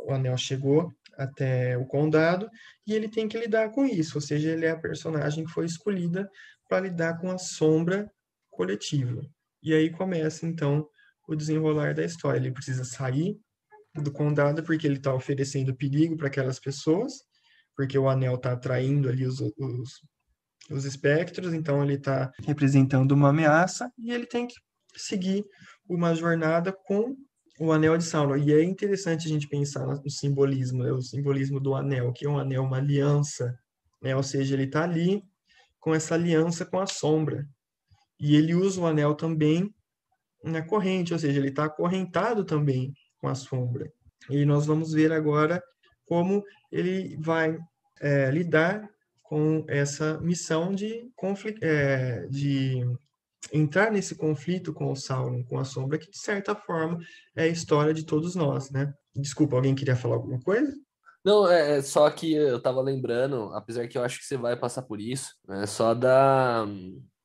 O anel chegou até o condado e ele tem que lidar com isso. Ou seja, ele é a personagem que foi escolhida para lidar com a sombra coletiva. E aí começa, então, o desenrolar da história. Ele precisa sair do condado porque ele está oferecendo perigo para aquelas pessoas, porque o anel está atraindo ali os espectros, então ele está representando uma ameaça e ele tem que seguir uma jornada com o anel de Sauron. E é interessante a gente pensar no simbolismo, né? O simbolismo do anel, que é um anel, uma aliança, né? Ou seja, ele está ali com essa aliança com a sombra. E ele usa o anel também na corrente, ou seja, ele está acorrentado também com a sombra. E nós vamos ver agora como ele vai lidar com essa missão de entrar nesse conflito com o Sauron, com a sombra, que de certa forma é a história de todos nós, né? Desculpa, alguém queria falar alguma coisa? Não, só que eu tava lembrando, apesar que eu acho que você vai passar por isso, né?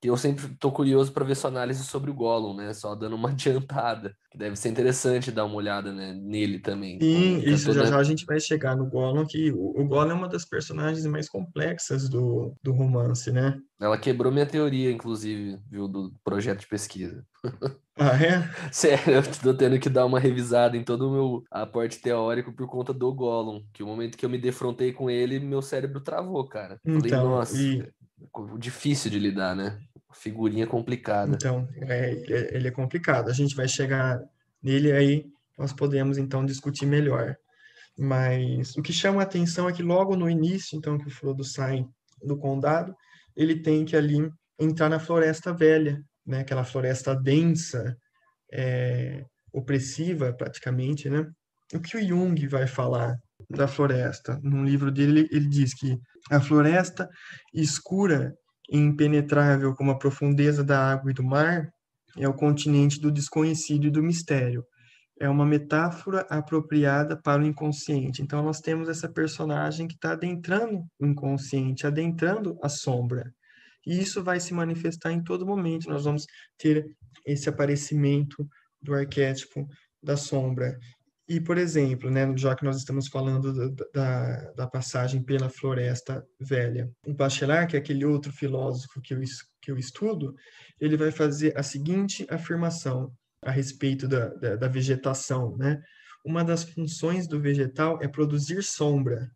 Que eu sempre tô curioso para ver sua análise sobre o Gollum, né? Só dando uma adiantada, que deve ser interessante dar uma olhada, né, nele também. Sim, Com isso já toda... a gente vai chegar no Gollum, que o Gollum é uma das personagens mais complexas do romance, né? Ela quebrou minha teoria, inclusive, viu, do projeto de pesquisa. Ah, é? Sério, eu tô tendo que dar uma revisada em todo o meu aporte teórico por conta do Gollum, que o momento que eu me defrontei com ele, meu cérebro travou, cara. Falei, Então, nossa, difícil de lidar, né? Figurinha complicada. Então, ele é complicado. A gente vai chegar Nele aí nós podemos então discutir melhor. Mas o que chama a atenção é que logo no início, então, que o Frodo sai do condado, ele tem que ali entrar na Floresta Velha, né? Aquela floresta densa, opressiva praticamente, né? O que o Jung vai falar da floresta? No livro dele, ele diz que a floresta escura e impenetrável como a profundeza da água e do mar é o continente do desconhecido e do mistério. É uma metáfora apropriada para o inconsciente. Então, nós temos essa personagem que está adentrando o inconsciente, adentrando a sombra. E isso vai se manifestar em todo momento. Nós vamos ter esse aparecimento do arquétipo da sombra. E, por exemplo, né, já que nós estamos falando da passagem pela Floresta Velha, o Bachelard, que é aquele outro filósofo que eu estudo, ele vai fazer a seguinte afirmação a respeito da vegetação, né? Uma das funções do vegetal é produzir sombra.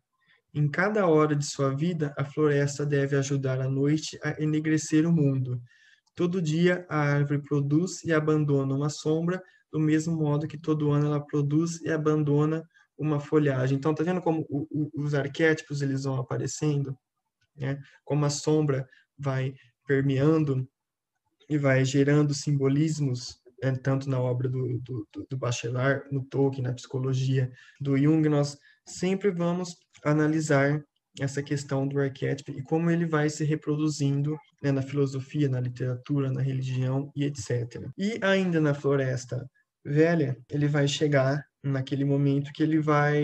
Em cada hora de sua vida, a floresta deve ajudar a noite a enegrecer o mundo. Todo dia, a árvore produz e abandona uma sombra, do mesmo modo que todo ano ela produz e abandona uma folhagem. Então, tá vendo como os arquétipos eles vão aparecendo, né? Como a sombra vai permeando e vai gerando simbolismos, tanto na obra do Bachelard, no Tolkien, na psicologia do Jung, nós sempre vamos analisar essa questão do arquétipo e como ele vai se reproduzindo, né, na filosofia, na literatura, na religião e etc. E ainda na Floresta Velha, ele vai chegar naquele momento que ele vai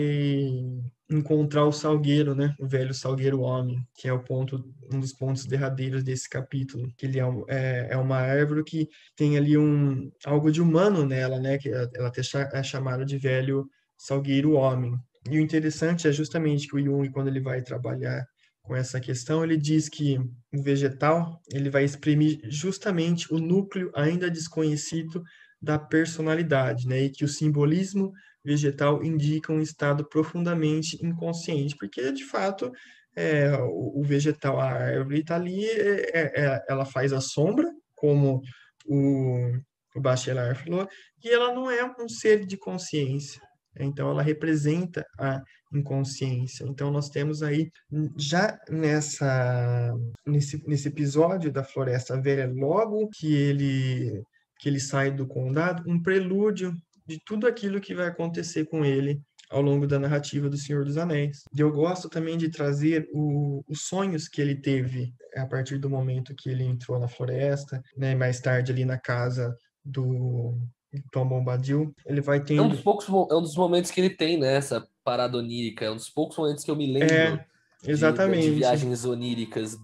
encontrar o salgueiro, né? O velho salgueiro homem, que é um dos pontos derradeiros desse capítulo, que ele é uma árvore que tem ali algo de humano nela, né? Que ela até é chamada de velho salgueiro homem. E o interessante é justamente que o Jung, quando ele vai trabalhar com essa questão, ele diz que o vegetal ele vai exprimir justamente o núcleo ainda desconhecido da personalidade, né? E que o simbolismo vegetal indica um estado profundamente inconsciente, porque de fato o vegetal, a árvore está ali, ela faz a sombra, como o Bachelard falou, e ela não é um ser de consciência. Então, ela representa a inconsciência. Então, nós temos aí, já nesse episódio da Floresta Velha, logo que ele sai do condado, um prelúdio de tudo aquilo que vai acontecer com ele ao longo da narrativa do Senhor dos Anéis. E eu gosto também de trazer os sonhos que ele teve a partir do momento que ele entrou na floresta, né, mais tarde ali na casa do Tom Bombadil, ele vai tendo... É um dos momentos que ele tem, né, essa parada onírica, é um dos poucos momentos que eu me lembro de exatamente. viagens oníricas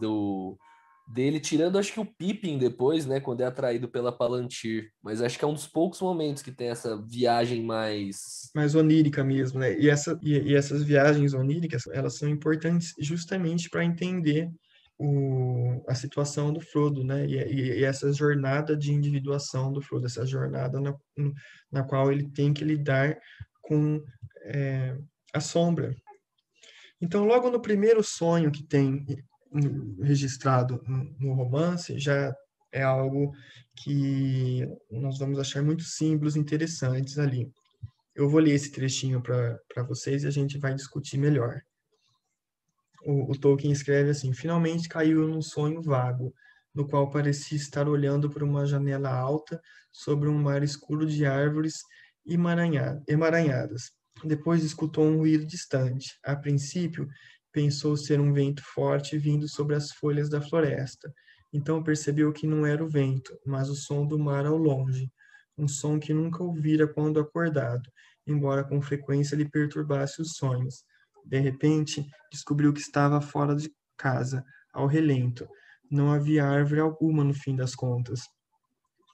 dele, tirando acho que o Pippin depois, né, quando é atraído pela Palantir, mas acho que é um dos poucos momentos que tem essa viagem mais onírica mesmo, né? E essas viagens oníricas, elas são importantes justamente para entender a situação do Frodo, né? E essa jornada de individuação do Frodo, essa jornada na qual ele tem que lidar com a sombra. Então, logo no primeiro sonho que tem registrado no romance, já é algo que nós vamos achar muitos símbolos interessantes ali. Eu vou ler esse trechinho para vocês e a gente vai discutir melhor. O Tolkien escreve assim: finalmente caiu num sonho vago, no qual parecia estar olhando por uma janela alta sobre um mar escuro de árvores emaranhadas. Depois escutou um ruído distante. A princípio, pensou ser um vento forte vindo sobre as folhas da floresta. Então percebeu que não era o vento, mas o som do mar ao longe, um som que nunca ouvira quando acordado, embora com frequência lhe perturbasse os sonhos. De repente, descobriu que estava fora de casa, ao relento. Não havia árvore alguma no fim das contas.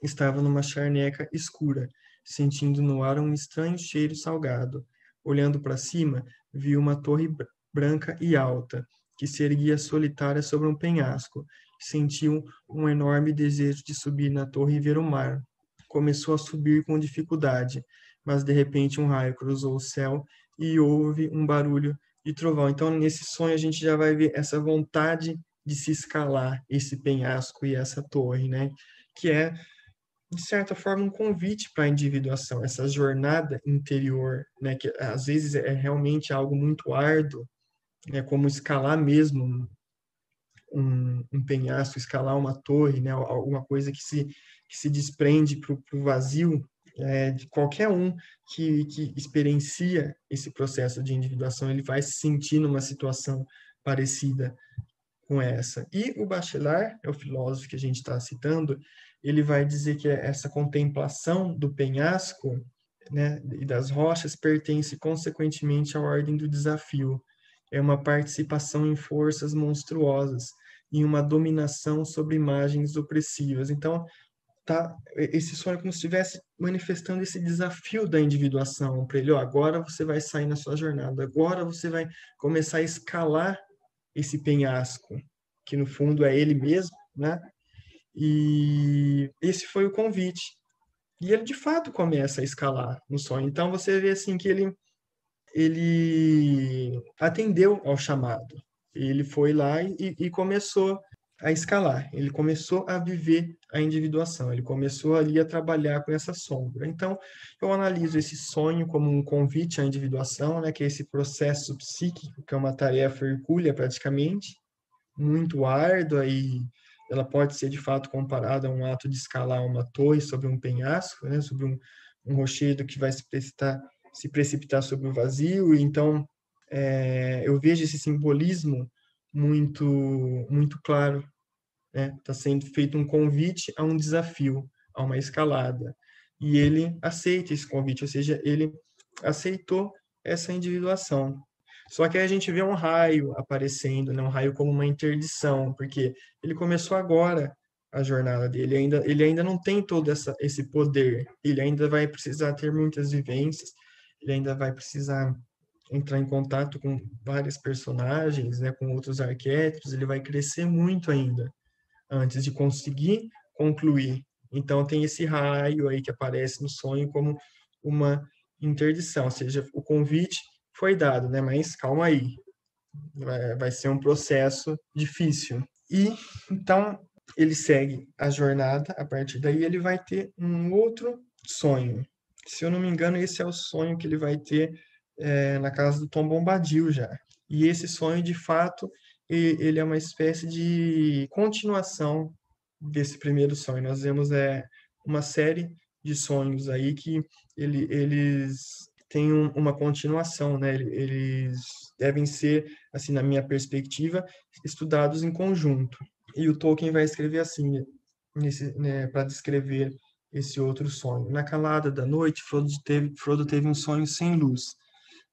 Estava numa charneca escura, sentindo no ar um estranho cheiro salgado. Olhando para cima, viu uma torre branca e alta, que se erguia solitária sobre um penhasco. Sentiu um enorme desejo de subir na torre e ver o mar. Começou a subir com dificuldade, mas de repente um raio cruzou o céu e houve um barulho de trovão. Então, nesse sonho, a gente já vai ver essa vontade de se escalar esse penhasco e essa torre, né? Que é de certa forma, um convite para a individuação, essa jornada interior, né, que às vezes é realmente algo muito árduo, né, como escalar mesmo um penhasco, escalar uma torre, né, alguma coisa que se desprende para o vazio, de qualquer um que experiencia esse processo de individuação, ele vai se sentir numa situação parecida com essa. E o Bachelard, é o filósofo que a gente está citando, ele vai dizer que essa contemplação do penhasco, né, e das rochas pertence consequentemente à ordem do desafio. É uma participação em forças monstruosas, em uma dominação sobre imagens opressivas. Então, tá, esse sonho é como se estivesse manifestando esse desafio da individuação para ele. Ó, agora você vai sair na sua jornada, agora você vai começar a escalar esse penhasco, que no fundo é ele mesmo, né? E esse foi o convite. E ele de fato começa a escalar no sonho. Então você vê assim que ele atendeu ao chamado. Ele foi lá e começou a escalar. Ele começou a viver a individuação. Ele começou ali a trabalhar com essa sombra. Então, eu analiso esse sonho como um convite à individuação, né, que é esse processo psíquico, que é uma tarefa hercúlea praticamente, muito árdua e ela pode ser de fato comparada a um ato de escalar uma torre sobre um penhasco, né, sobre um rochedo que vai se precipitar sobre o vazio. Então, eu vejo esse simbolismo muito muito claro, né? Está sendo feito um convite a um desafio, a uma escalada, e ele aceita esse convite, ou seja, ele aceitou essa individuação. Só que aí a gente vê um raio aparecendo, né? Um raio como uma interdição, porque ele começou agora a jornada dele, ele ainda não tem todo esse poder, ele ainda vai precisar ter muitas vivências, ele ainda vai precisar entrar em contato com vários personagens, né, com outros arquétipos, ele vai crescer muito ainda antes de conseguir concluir. Então tem esse raio aí que aparece no sonho como uma interdição, ou seja, o convite foi dado, né? Mas calma aí, vai ser um processo difícil. E então ele segue a jornada, a partir daí ele vai ter um outro sonho. Se eu não me engano, esse é o sonho que ele vai ter na casa do Tom Bombadil já. E esse sonho, de fato, ele é uma espécie de continuação desse primeiro sonho. Nós vemos uma série de sonhos aí que eles têm uma continuação, né? Eles devem ser, assim, na minha perspectiva, estudados em conjunto. E o Tolkien vai escrever assim, né, para descrever esse outro sonho. Na calada da noite, Frodo teve um sonho sem luz.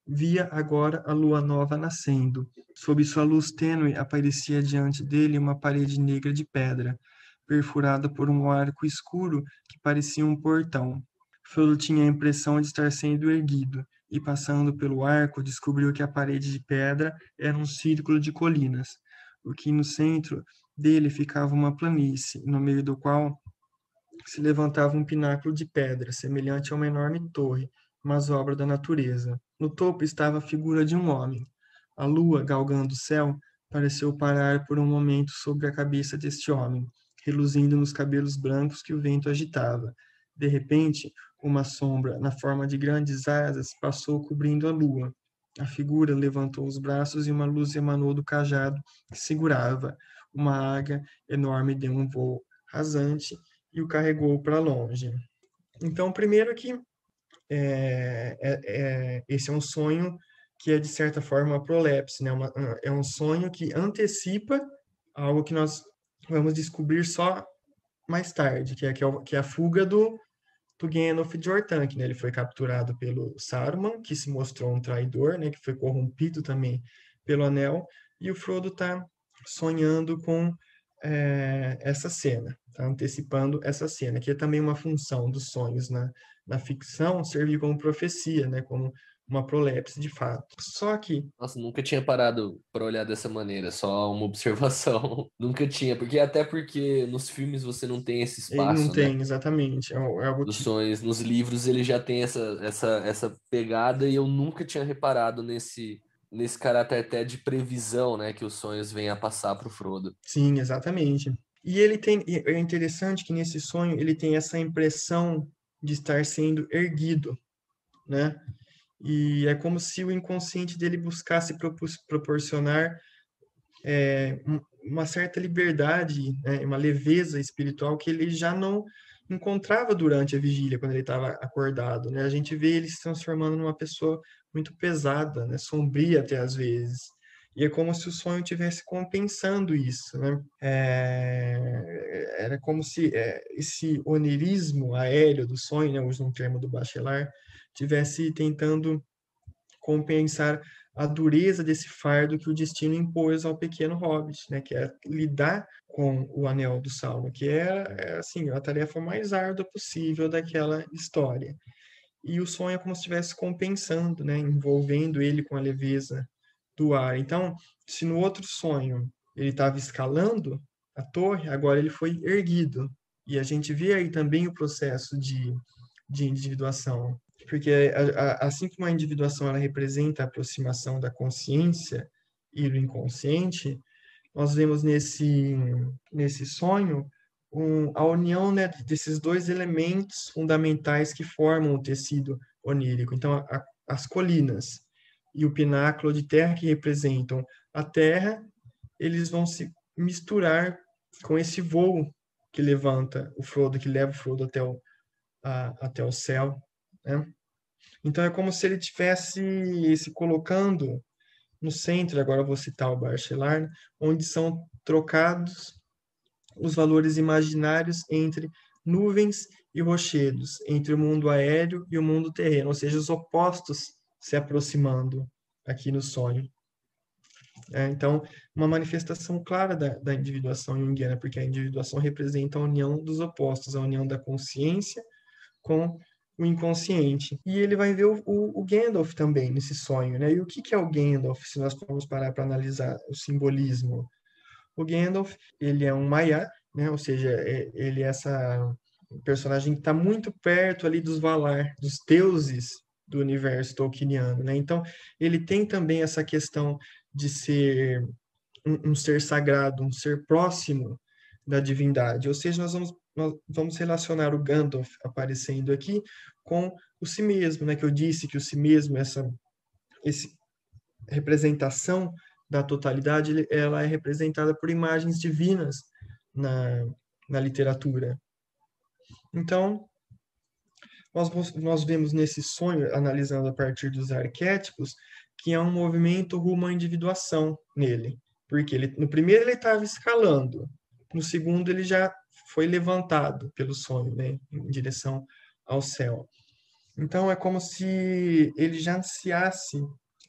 Via agora a lua nova nascendo. Sob sua luz tênue aparecia diante dele uma parede negra de pedra, perfurada por um arco escuro que parecia um portão. Frodo tinha a impressão de estar sendo erguido, e passando pelo arco descobriu que a parede de pedra era um círculo de colinas, porque no centro dele ficava uma planície, no meio do qual se levantava um pináculo de pedra, semelhante a uma enorme torre, mas obra da natureza. No topo estava a figura de um homem. A lua, galgando o céu, pareceu parar por um momento sobre a cabeça deste homem, reluzindo nos cabelos brancos que o vento agitava. De repente, uma sombra, na forma de grandes asas, passou cobrindo a lua. A figura levantou os braços e uma luz emanou do cajado que segurava. Uma águia enorme deu um voo rasante e o carregou para longe. Então, primeiro que esse é um sonho que é, de certa forma, uma prolepse, né? É um sonho que antecipa algo que nós vamos descobrir só mais tarde, que é a fuga do Gandalf de Orthanc, né? Ele foi capturado pelo Saruman, que se mostrou um traidor, né? Que foi corrompido também pelo Anel, e o Frodo está sonhando com essa cena, tá antecipando essa cena, que é também uma função dos sonhos na ficção, servir como profecia, né? Como uma prolepse de fato. Só que Nossa, nunca tinha parado para olhar dessa maneira, só uma observação. Nunca tinha, até porque nos filmes você não tem esse ele não espaço, né? tem exatamente, é algo Dos que sonhos. Nos livros ele já tem essa pegada e eu nunca tinha reparado nesse caráter até de previsão, né? Que os sonhos vêm a passar pro Frodo. sim, exatamente. E ele tem, é interessante que nesse sonho ele tem essa impressão de estar sendo erguido, né? E é como se o inconsciente dele buscasse proporcionar uma certa liberdade, né? Uma leveza espiritual que ele já não encontrava durante a vigília, quando ele estava acordado, né? A gente vê ele se transformando numa pessoa muito pesada, né? Sombria até às vezes. E é como se o sonho estivesse compensando isso, né? Era como se esse onirismo aéreo do sonho, né? Uso um termo do Bachelard, tivesse tentando compensar a dureza desse fardo que o destino impôs ao pequeno hobbit, né, que é lidar com o Anel do Sauron, que é assim, a tarefa mais árdua possível daquela história. E o sonho é como se estivesse compensando, né, envolvendo ele com a leveza do ar. Então, se no outro sonho ele estava escalando a torre, agora ele foi erguido. E a gente vê aí também o processo de individuação, porque assim como a individuação ela representa a aproximação da consciência e do inconsciente, nós vemos nesse sonho a união, né, desses dois elementos fundamentais que formam o tecido onírico. Então, as colinas e o pináculo de terra que representam a terra, eles vão se misturar com esse voo que levanta o Frodo, que leva o Frodo até o céu, né? Então é como se ele tivesse se colocando no centro, agora eu vou citar o Bachelard, onde são trocados os valores imaginários entre nuvens e rochedos, entre o mundo aéreo e o mundo terreno, ou seja, os opostos se aproximando aqui no sonho. Então, uma manifestação clara da individuação junguiana, porque a individuação representa a união dos opostos, a união da consciência com o inconsciente. E ele vai ver o Gandalf também nesse sonho, né? E o que é o Gandalf, se nós formos parar para analisar o simbolismo? O Gandalf, ele é um Maiar, né? Ou seja, ele é essa personagem que está muito perto ali dos Valar, dos deuses do universo tolkieniano, né? Então, ele tem também essa questão de ser um ser sagrado, um ser próximo da divindade. Ou seja, nós vamos relacionar o Gandalf aparecendo aqui com o si mesmo, né? Que eu disse que o si mesmo, essa representação da totalidade, ela é representada por imagens divinas na literatura. Então, nós vemos nesse sonho, analisando a partir dos arquétipos, que é um movimento rumo à individuação nele. Porque no primeiro ele estava escalando, no segundo ele já foi levantado pelo sonho, né, em direção ao céu. Então é como se ele já ansiasse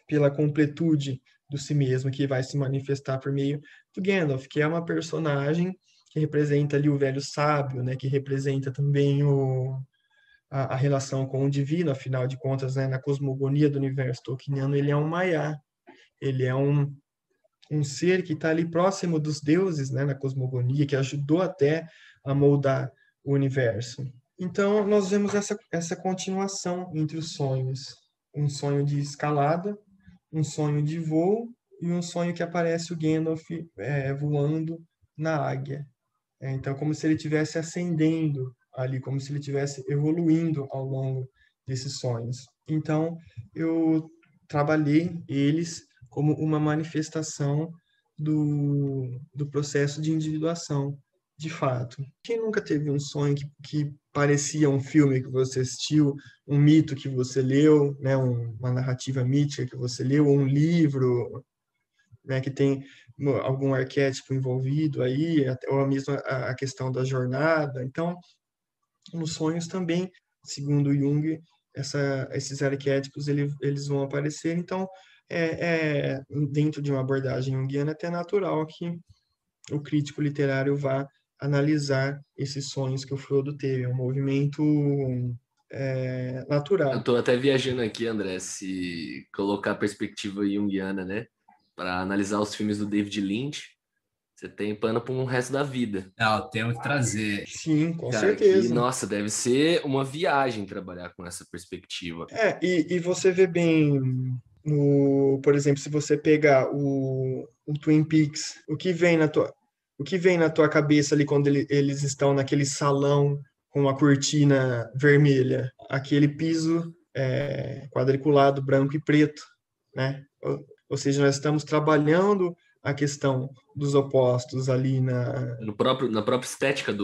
pela completude do si mesmo, que vai se manifestar por meio do Gandalf, que é uma personagem que representa ali o velho sábio, né, que representa também a relação com o divino, afinal de contas, né, na cosmogonia do universo tolkieniano, ele é um Maiar, ele é um ser que está ali próximo dos deuses, né, na cosmogonia, que ajudou até a moldar o universo. Então, nós vemos essa continuação entre os sonhos. Um sonho de escalada, um sonho de voo e um sonho que aparece o Gandalf voando na águia. Então, como se ele estivesse ascendendo ali, como se ele estivesse evoluindo ao longo desses sonhos. Então, eu trabalhei eles como uma manifestação do processo de individuação, de fato. Quem nunca teve um sonho que parecia um filme que você assistiu, um mito que você leu, né, uma narrativa mítica que você leu, ou um livro, né, que tem algum arquétipo envolvido aí, ou mesmo a questão da jornada. Então, nos sonhos também, segundo Jung, esses arquétipos eles vão aparecer. Então, dentro de uma abordagem junguiana, é até natural que o crítico literário vá analisar esses sonhos que o Frodo teve. É um movimento Eu natural. tô até viajando aqui, André, se colocar a perspectiva junguiana, né? Para analisar os filmes do David Lynch, você tem pano para um resto da vida. Não, temos que trazer. Sim, com Cara, que, certeza. nossa, deve ser uma viagem trabalhar com essa perspectiva. E você vê bem, por exemplo, se você pegar o Twin Peaks, o que vem na tua. O que vem na tua cabeça ali quando eles estão naquele salão com a cortina vermelha? Aquele piso quadriculado, branco e preto, né? Ou seja, nós estamos trabalhando a questão dos opostos ali Na própria estética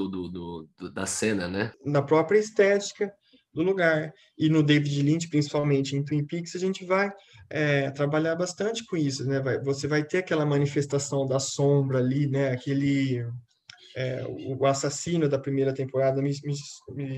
da cena, né? na própria estética do lugar. E no David Lynch, principalmente em Twin Peaks, a gente vai trabalhar bastante com isso, né? Você vai ter aquela manifestação da sombra ali, né? O assassino da primeira temporada, me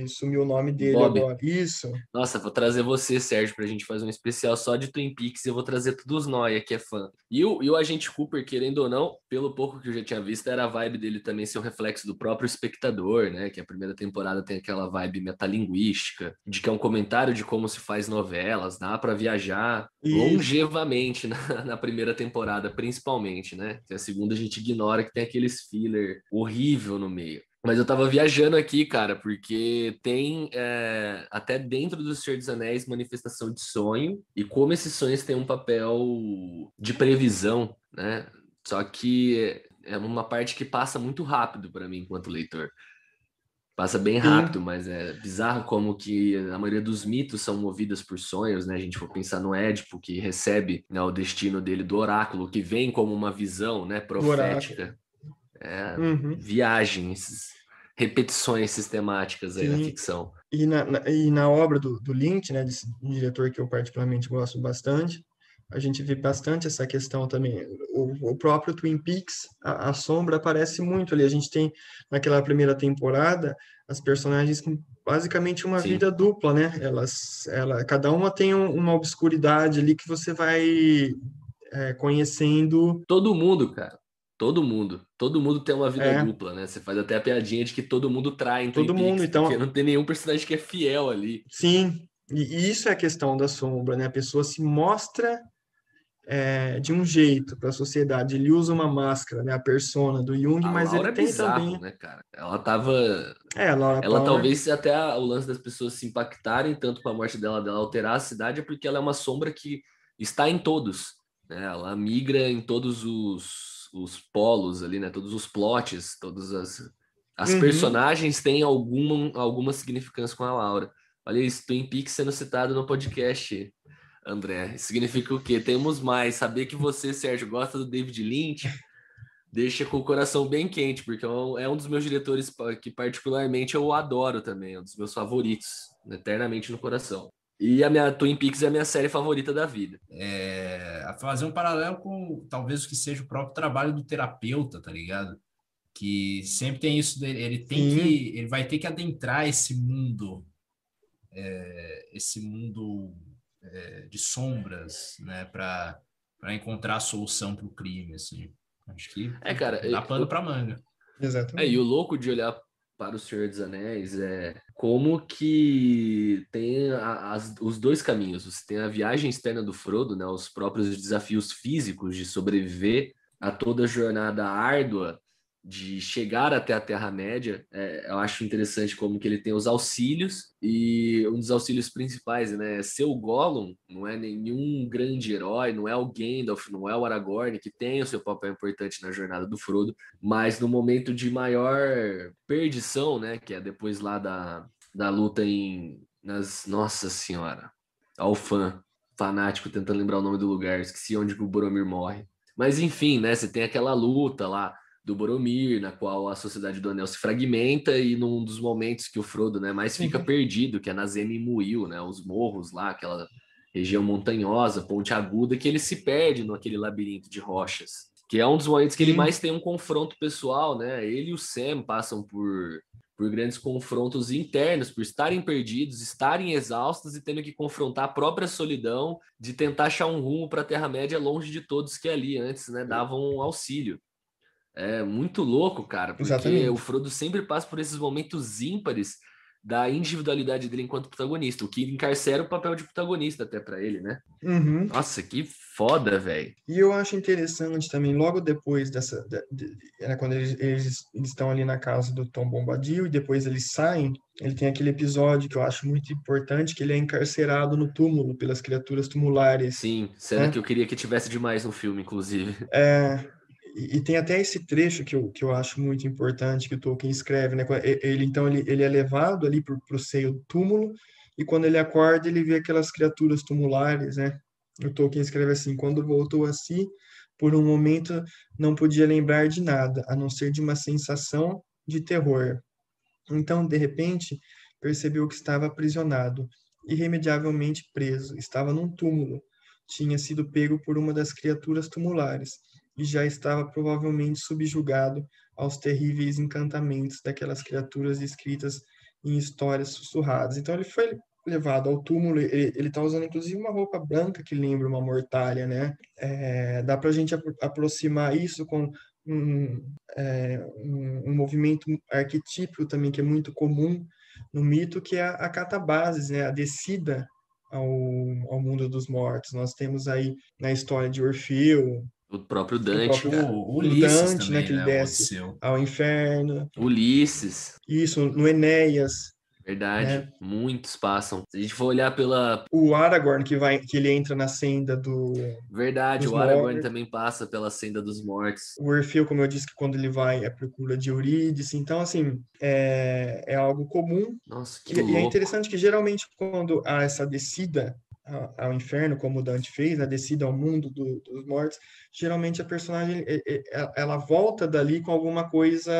sumiu o nome dele Bob. agora. Isso. Nossa, vou trazer você, Sérgio, pra gente fazer um especial só de Twin Peaks e eu vou trazer todos os Noia, que é fã. E o Agente Cooper, querendo ou não, pelo pouco que eu já tinha visto, era a vibe dele também ser um reflexo do próprio espectador, né? Que a primeira temporada tem aquela vibe metalinguística, de que é um comentário de como se faz novelas, dá pra viajar longevamente na primeira temporada, principalmente, né? Que a segunda a gente ignora que tem aqueles filler horrível no meio. Mas eu tava viajando aqui, cara, porque tem até dentro do Senhor dos Anéis manifestação de sonho e como esses sonhos têm um papel de previsão, né? Só que é uma parte que passa muito rápido para mim enquanto leitor. Passa bem rápido, mas é bizarro como que a maioria dos mitos são movidos por sonhos, né? A gente for pensar no Édipo, que recebe, né, o destino dele do oráculo, que vem como uma visão, né, profética. Viagens, repetições sistemáticas aí na ficção. E na obra do Lynch, né, desse diretor que eu particularmente gosto bastante, a gente vê bastante essa questão também. O próprio Twin Peaks, a sombra aparece muito ali. A gente tem, naquela primeira temporada, as personagens com basicamente uma vida dupla, né? Cada uma tem uma obscuridade ali que você vai conhecendo. Todo mundo, cara. Todo mundo tem uma vida dupla, né? Você faz até a piadinha de que todo mundo trai em Twin Peaks, então, porque não tem nenhum personagem que é fiel ali. Sim, e isso é a questão da sombra, né? A pessoa se mostra de um jeito para a sociedade. Ele usa uma máscara, né? A persona do Jung, mas Laura ele tem bizarro, também. né, cara? Ela tava. Laura ela Palmer. talvez até o lance das pessoas se impactarem tanto com a morte dela alterar a cidade, é porque ela é uma sombra que está em todos, né? Ela migra em todos os polos ali, né? Todos os plots, todas as personagens têm alguma significância com a Laura. Olha isso, Twin Peaks sendo citado no podcast, André. Significa o quê? Temos mais. Saber que você, Sérgio, gosta do David Lynch deixa com o coração bem quente, porque é um dos meus diretores que particularmente eu adoro também, é um dos meus favoritos, eternamente no coração. E a minha Twin Peaks é a minha série favorita da vida. A fazer um paralelo com talvez o que seja o próprio trabalho do terapeuta, tá ligado? Que sempre tem isso dele, ele vai ter que adentrar esse mundo de sombras, né, para encontrar a solução para o crime, assim. Acho que cara, dá pano para manga. Exatamente. E o louco de olhar para o Senhor dos Anéis é como que tem os dois caminhos. Você tem a viagem externa do Frodo, né, os próprios desafios físicos de sobreviver a toda a jornada árdua de chegar até a Terra-média. Eu acho interessante como que ele tem os auxílios, e um dos auxílios principais, né, é ser o Gollum, não é nenhum grande herói, não é o Gandalf, não é o Aragorn, que tem o seu papel importante na jornada do Frodo, mas no momento de maior perdição, né, que é depois lá da luta Nossa Senhora, Alfã, fanático tentando lembrar o nome do lugar, esqueci onde o Boromir morre. Mas enfim, né, você tem aquela luta lá do Boromir, na qual a Sociedade do Anel se fragmenta, e num dos momentos que o Frodo, né, mais fica perdido, que é na Zem-Muil, né, os morros lá, aquela região montanhosa, ponte aguda, que ele se perde naquele labirinto de rochas, que é um dos momentos que ele mais tem um confronto pessoal, né? Ele e o Sam passam por grandes confrontos internos, por estarem perdidos, estarem exaustos e tendo que confrontar a própria solidão de tentar achar um rumo para a Terra-média longe de todos que ali antes, né, davam auxílio. É muito louco, cara, porque Exatamente. o Frodo sempre passa por esses momentos ímpares da individualidade dele enquanto protagonista, o que encarcera o papel de protagonista até para ele, né? Nossa, que foda, velho. E eu acho interessante também, logo depois quando eles estão ali na casa do Tom Bombadil e depois eles saem, ele tem aquele episódio que eu acho muito importante, que ele é encarcerado no túmulo pelas criaturas tumulares. Sim, cena que eu queria que tivesse demais no filme, inclusive. E tem até esse trecho que eu acho muito importante que o Tolkien escreve, né? Então ele é levado ali para o seio do túmulo, e quando ele acorda, ele vê aquelas criaturas tumulares, né? O Tolkien escreve assim: quando voltou a si, por um momento não podia lembrar de nada, a não ser de uma sensação de terror. Então, de repente, percebeu que estava aprisionado, irremediavelmente preso, estava num túmulo. Tinha sido pego por uma das criaturas tumulares e já estava provavelmente subjugado aos terríveis encantamentos daquelas criaturas escritas em histórias sussurradas. Então, ele foi levado ao túmulo. Ele está usando inclusive uma roupa branca que lembra uma mortalha, né? Dá para a gente aproximar isso com um movimento arquetípico também que é muito comum no mito, que é a catabasis, né? A descida ao mundo dos mortos. Nós temos aí na história de Orfeu, O próprio o Dante, próprio cara. O do Ulisses Dante, né? também, Que ele né? O desce Odisseu. ao inferno. Ulisses, Isso, no Enéas, verdade. né? Muitos passam. Se a gente for olhar pela... O Aragorn que ele entra na senda Verdade, dos o Aragorn mortos. também passa pela Senda dos Mortos. O Orfeu, como eu disse, que quando ele vai à procura de Eurídice. Então, assim, é algo comum. Nossa, que E é louco. interessante que, geralmente, quando há essa descida ao inferno, como o Dante fez, a descida ao mundo dos mortos, geralmente a personagem ela volta dali com alguma coisa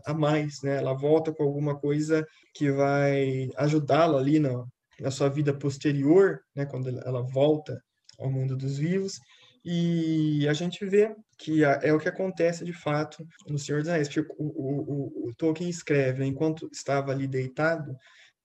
a mais, né? Ela volta com alguma coisa que vai ajudá-la ali na sua vida posterior, né? Quando ela volta ao mundo dos vivos. E a gente vê que é o que acontece de fato no Senhor dos Anéis. Porque o Tolkien escreve, né, enquanto estava ali deitado,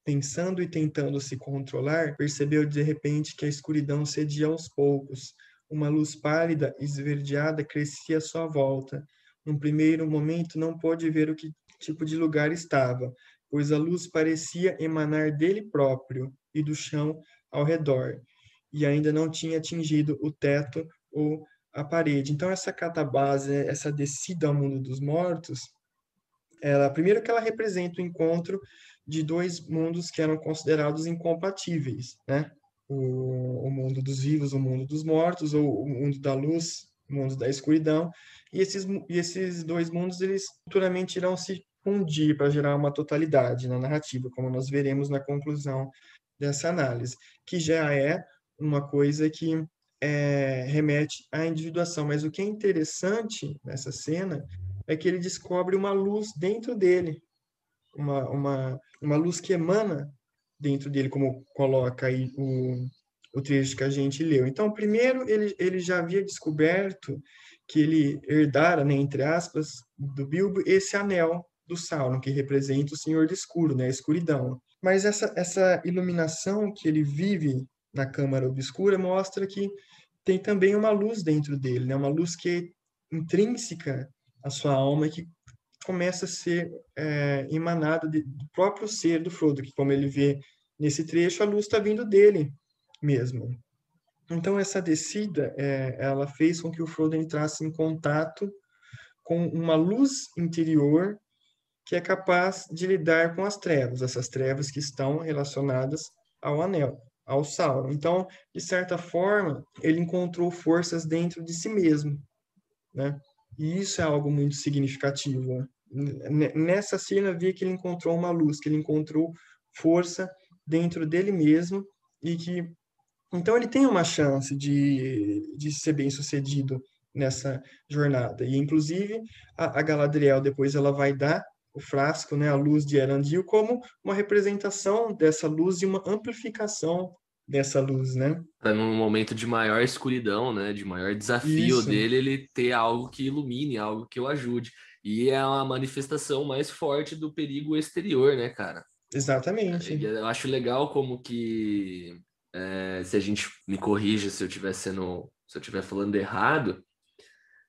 pensando e tentando se controlar, percebeu de repente que a escuridão cedia aos poucos. Uma luz pálida, esverdeada, crescia à sua volta. Num primeiro momento, não pôde ver o que tipo de lugar estava, pois a luz parecia emanar dele próprio e do chão ao redor, e ainda não tinha atingido o teto ou a parede. Então, essa catabase, essa descida ao mundo dos mortos, primeiro que ela representa o encontro de dois mundos que eram considerados incompatíveis, né? O mundo dos vivos, o mundo dos mortos, ou o mundo da luz, o mundo da escuridão. E esses dois mundos, eles futuramente irão se fundir para gerar uma totalidade na narrativa, como nós veremos na conclusão dessa análise, que já é uma coisa que remete à individuação. Mas o que é interessante nessa cena é que ele descobre uma luz dentro dele, uma luz que emana dentro dele, como coloca aí o trecho que a gente leu. Então, primeiro, ele já havia descoberto que ele herdara, né, entre aspas, do Bilbo, esse anel do Sauron, que representa o Senhor do Escuro, né, a escuridão. Mas essa iluminação que ele vive na Câmara Obscura mostra que tem também uma luz dentro dele, né, uma luz que é intrínseca à sua alma, que começa a ser emanada do próprio ser do Frodo, que, como ele vê nesse trecho, a luz está vindo dele mesmo. Então, essa descida, ela fez com que o Frodo entrasse em contato com uma luz interior que é capaz de lidar com as trevas, essas trevas que estão relacionadas ao Anel, ao Sauron. Então, de certa forma, ele encontrou forças dentro de si mesmo, né? E isso é algo muito significativo. Nessa cena, via que ele encontrou uma luz, que ele encontrou força dentro dele mesmo, e que então ele tem uma chance de ser bem sucedido nessa jornada. E inclusive a Galadriel depois ela vai dar o frasco, né, a luz de Elendil, como uma representação dessa luz e uma amplificação dessa luz, né? Para num momento de maior escuridão, né, de maior desafio Isso, dele, ele ter algo que ilumine, algo que o ajude. E é uma manifestação mais forte do perigo exterior, né, cara? exatamente. Eu acho legal como que, se a gente me corrija se eu estiver falando errado,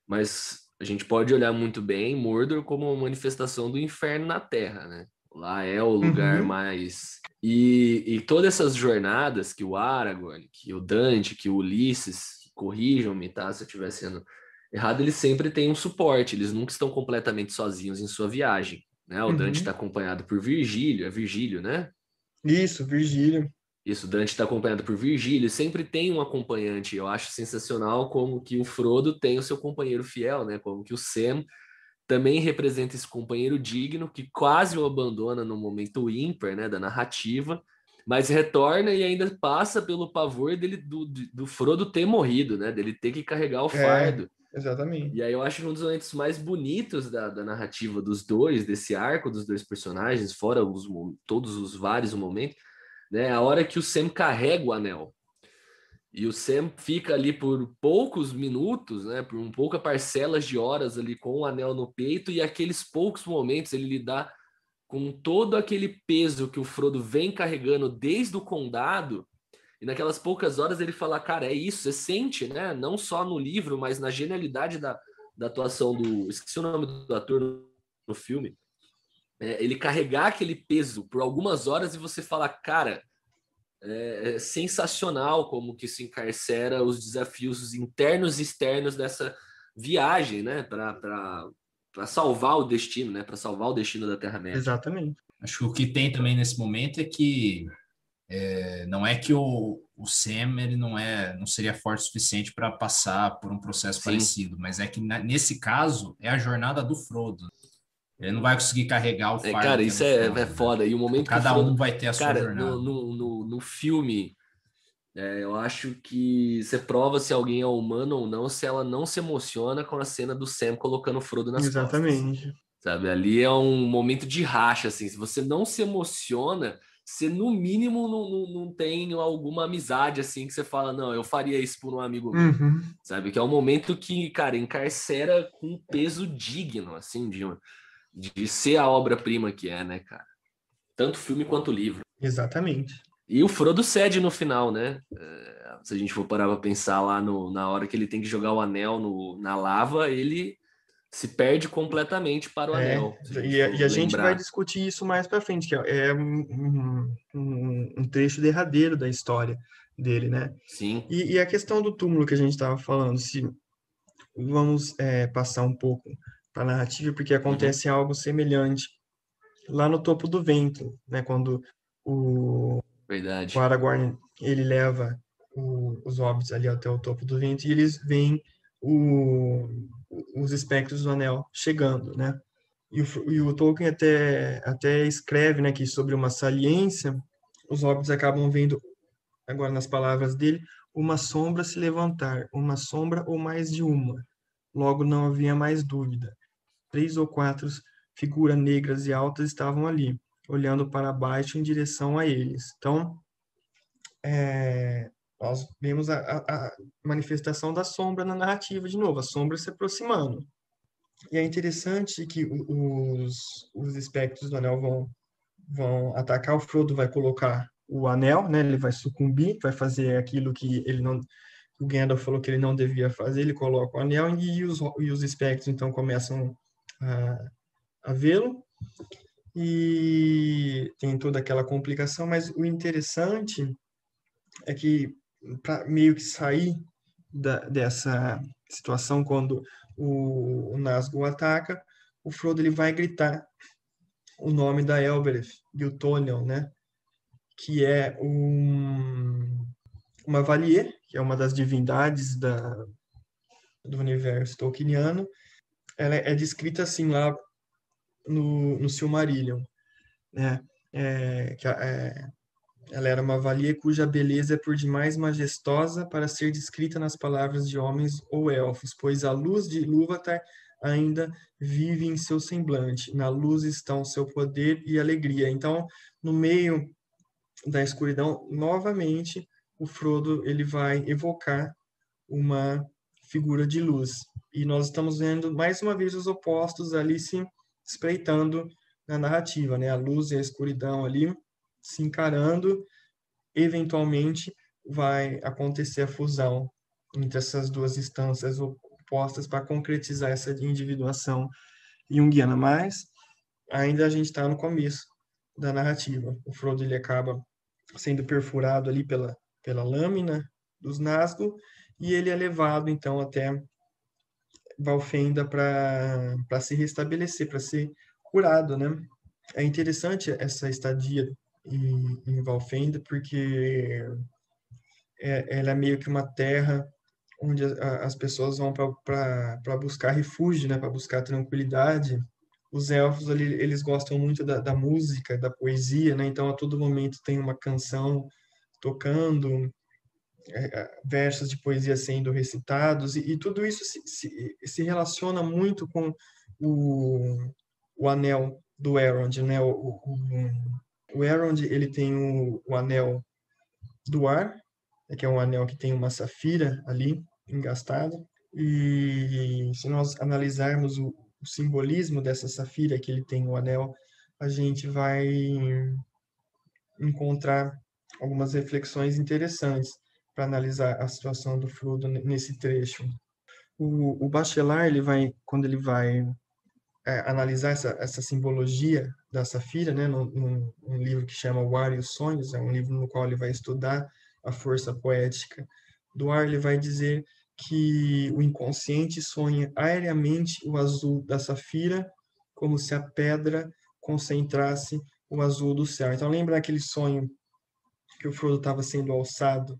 mas a gente pode olhar muito bem Mordor como uma manifestação do inferno na Terra, né? Lá é o lugar Uhum, mais... E todas essas jornadas que o Aragorn, que o Dante, que o Ulisses, corrijam-me, tá? Se eu estiver sendo errado, eles sempre têm um suporte, eles nunca estão completamente sozinhos em sua viagem, né? O Dante está uhum. acompanhado por Virgílio, é Virgílio, né? Isso, Virgílio. Isso, Dante está acompanhado por Virgílio, sempre tem um acompanhante. Eu acho sensacional como que o Frodo tem o seu companheiro fiel, né? Como que o Sam também representa esse companheiro digno que quase o abandona no momento ímpar, né, da narrativa, mas retorna e ainda passa pelo pavor dele do Frodo ter morrido, né? Dele ter que carregar o fardo. Exatamente. E aí eu acho um dos momentos mais bonitos da narrativa dos dois, desse arco dos dois personagens, fora todos os vários momentos, né? A hora que o Sam carrega o anel. E o Sam fica ali por poucos minutos, né? Por poucas parcelas de horas ali com o anel no peito, e aqueles poucos momentos ele lidar com todo aquele peso que o Frodo vem carregando desde o condado. E naquelas poucas horas ele fala, cara, é isso, você sente, né? Não só no livro, mas na genialidade da atuação do... Esqueci o nome do ator no filme. Ele carregar aquele peso por algumas horas e você fala, cara, é sensacional como que se encarcera os desafios internos e externos dessa viagem, né? Para salvar o destino, né? Para salvar o destino da Terra-média. Exatamente. Acho que o que tem também nesse momento é que não é que o Sam ele não seria forte o suficiente para passar por um processo Sim. parecido, mas é que nesse caso é a jornada do Frodo. Ele não vai conseguir carregar o fardo. Cara, isso Frodo, é foda. E o momento cada que o Frodo, um vai ter a sua jornada. No filme, eu acho que você prova se alguém é humano ou não se ela não se emociona com a cena do Sam colocando o Frodo nas costas. Exatamente. Sabe? Ali é um momento de racha, assim. Se você não se emociona, você no mínimo não tem alguma amizade, assim, que você fala, não, eu faria isso por um amigo meu. Uhum. Sabe? Que é um momento que, cara, encarcera com um peso digno, assim, de ser a obra-prima que é, né, cara? Tanto filme quanto livro. Exatamente. E o Frodo cede no final, né? Se a gente for parar pra pensar lá na hora que ele tem que jogar o anel na lava, ele se perde completamente para o anel. Se a gente for E a gente vai lembrar. discutir isso mais para frente, que é um trecho derradeiro da história dele, né? Sim. E a questão do túmulo que a gente estava falando, se vamos passar um pouco para a narrativa, porque acontece algo semelhante lá no Topo do Vento, né? Quando o Verdade. Aragorn ele leva os hobbits ali até o Topo do Vento e eles veem os espectros do Anel chegando, né? E o Tolkien até escreve, né, que sobre uma saliência, os hobbits acabam vendo, agora nas palavras dele, uma sombra se levantar, uma sombra ou mais de uma. Logo não havia mais dúvida. 3 ou 4 figuras negras e altas estavam ali, olhando para baixo em direção a eles. Então, nós vemos a manifestação da sombra na narrativa de novo, a sombra se aproximando. E é interessante que os espectros do anel vão atacar, o Frodo vai colocar o anel, né? Ele vai sucumbir, vai fazer aquilo que ele não, o Gandalf falou que ele não devia fazer, ele coloca o anel e os espectros então começam a vê-lo e tem toda aquela complicação, mas o interessante é que para meio que sair dessa situação quando o Nazgûl ataca, o Frodo ele vai gritar o nome da Elbereth, Gilthonion, né? Que é uma Valier, que é uma das divindades do universo tolkieniano. Ela é descrita assim lá no Silmarillion, né? Ela era uma Valier cuja beleza é por demais majestosa para ser descrita nas palavras de homens ou elfos, pois a luz de Ilúvatar ainda vive em seu semblante. Na luz estão seu poder e alegria. Então, no meio da escuridão, novamente, o Frodo ele vai evocar uma figura de luz. E nós estamos vendo mais uma vez os opostos ali se espreitando na narrativa, né? A luz e a escuridão ali se encarando, eventualmente vai acontecer a fusão entre essas duas instâncias opostas para concretizar essa individuação junguiana, mas ainda a gente está no começo da narrativa. O Frodo ele acaba sendo perfurado ali pela lâmina dos Nazgûl e ele é levado então até Valfenda para se restabelecer, para ser curado, né? É interessante essa estadia em Valfenda, porque ela é meio que uma terra onde as pessoas vão para buscar refúgio, né, para buscar tranquilidade. Os elfos ali, eles gostam muito da música, da poesia, né? Então a todo momento tem uma canção tocando, versos de poesia sendo recitados, e tudo isso se relaciona muito com o anel do Elrond, né? O Elrond, ele tem o anel do ar, que é um anel que tem uma safira ali engastada, e se nós analisarmos o simbolismo dessa safira que ele tem no anel, a gente vai encontrar algumas reflexões interessantes para analisar a situação do Frodo nesse trecho. O Bachelard, quando ele vai analisar essa simbologia da safira, né, num livro que chama O Ar e os Sonhos, é um livro no qual ele vai estudar a força poética do ar, ele vai dizer que o inconsciente sonha aéreamente o azul da safira, como se a pedra concentrasse o azul do céu. Então, lembra aquele sonho que o Frodo estava sendo alçado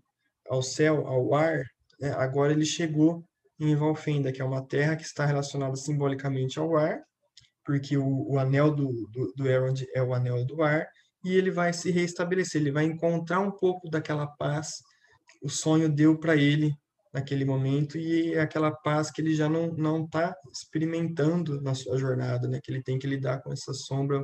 ao céu, ao ar, né? Agora ele chegou em Valfenda, que é uma terra que está relacionada simbolicamente ao ar, porque o anel do Elrond é o anel do ar, e ele vai se reestabelecer, ele vai encontrar um pouco daquela paz que o sonho deu para ele naquele momento, e é aquela paz que ele já não está experimentando na sua jornada, né? Que ele tem que lidar com essa sombra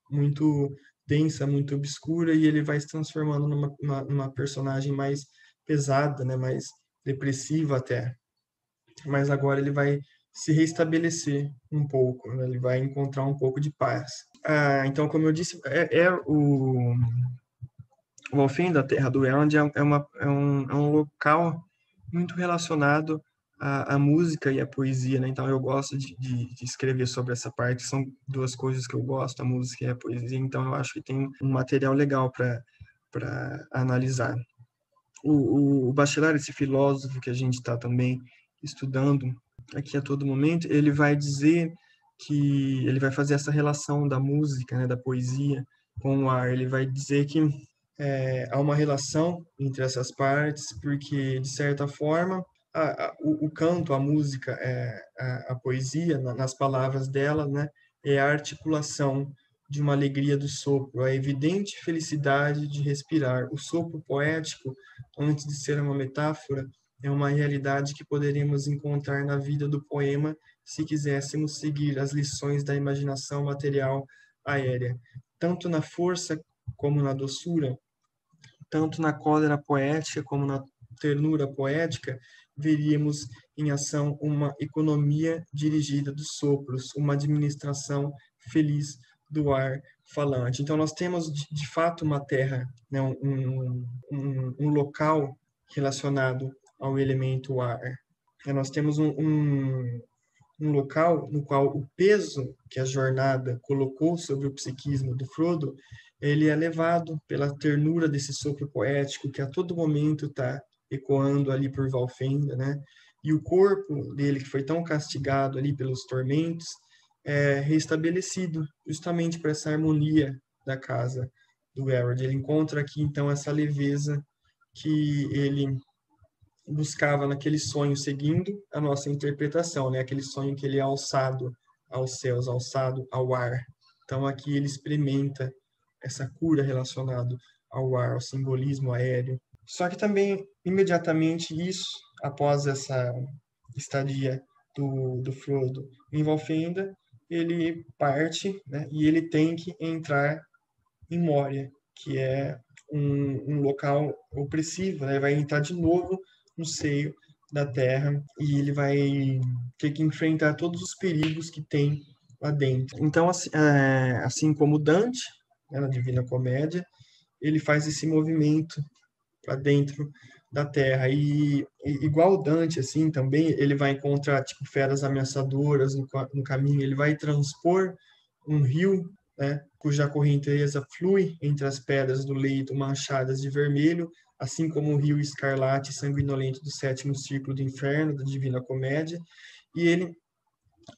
muito densa, muito obscura, e ele vai se transformando numa personagem mais pesada, né? Mais depressiva até. Mas agora ele vai se restabelecer um pouco, né? Ele vai encontrar um pouco de paz. Então, como eu disse, o Valfenda, a Terra do Elrond, é um local muito relacionado à música e à poesia, né? Então, eu gosto de escrever sobre essa parte, são duas coisas que eu gosto, a música e a poesia, então eu acho que tem um material legal para analisar. O Bachelard, esse filósofo que a gente está também estudando aqui a todo momento, ele vai dizer que ele vai fazer essa relação da música, né, da poesia com o ar. Ele vai dizer que há uma relação entre essas partes, porque, de certa forma, o canto, a música, a poesia, nas palavras dela, né, é a articulação de uma alegria do sopro, a evidente felicidade de respirar. O sopro poético, antes de ser uma metáfora, é uma realidade que poderíamos encontrar na vida do poema se quiséssemos seguir as lições da imaginação material aérea. Tanto na força como na doçura, tanto na cólera poética como na ternura poética, veríamos em ação uma economia dirigida dos sopros, uma administração feliz do ar falante. Então, nós temos, de fato, uma terra, né, um local relacionado ao elemento ar. Nós temos um local no qual o peso que a jornada colocou sobre o psiquismo do Frodo, ele é levado pela ternura desse sopro poético que a todo momento está ecoando ali por Valfenda, né? E o corpo dele, que foi tão castigado ali pelos tormentos, é restabelecido justamente para essa harmonia da casa do Elrond. Ele encontra aqui, então, essa leveza que ele buscava naquele sonho, seguindo a nossa interpretação, né? Aquele sonho que ele é alçado aos céus, alçado ao ar. Então, aqui ele experimenta essa cura relacionada ao ar, ao simbolismo aéreo. Só que também, imediatamente isso, após essa estadia do Frodo em Valfenda, ele parte, né? E ele tem que entrar em Moria, que é um local opressivo, né? Vai entrar de novo no seio da Terra e ele vai ter que enfrentar todos os perigos que tem lá dentro. Então, assim como Dante, né, na Divina Comédia, ele faz esse movimento para dentro da Terra. E igual Dante, assim, também, ele vai encontrar tipo feras ameaçadoras no caminho, ele vai transpor um rio, né, cuja correnteza flui entre as pedras do leito manchadas de vermelho, assim como o rio escarlate e sanguinolento do sétimo círculo do inferno, da Divina Comédia, e ele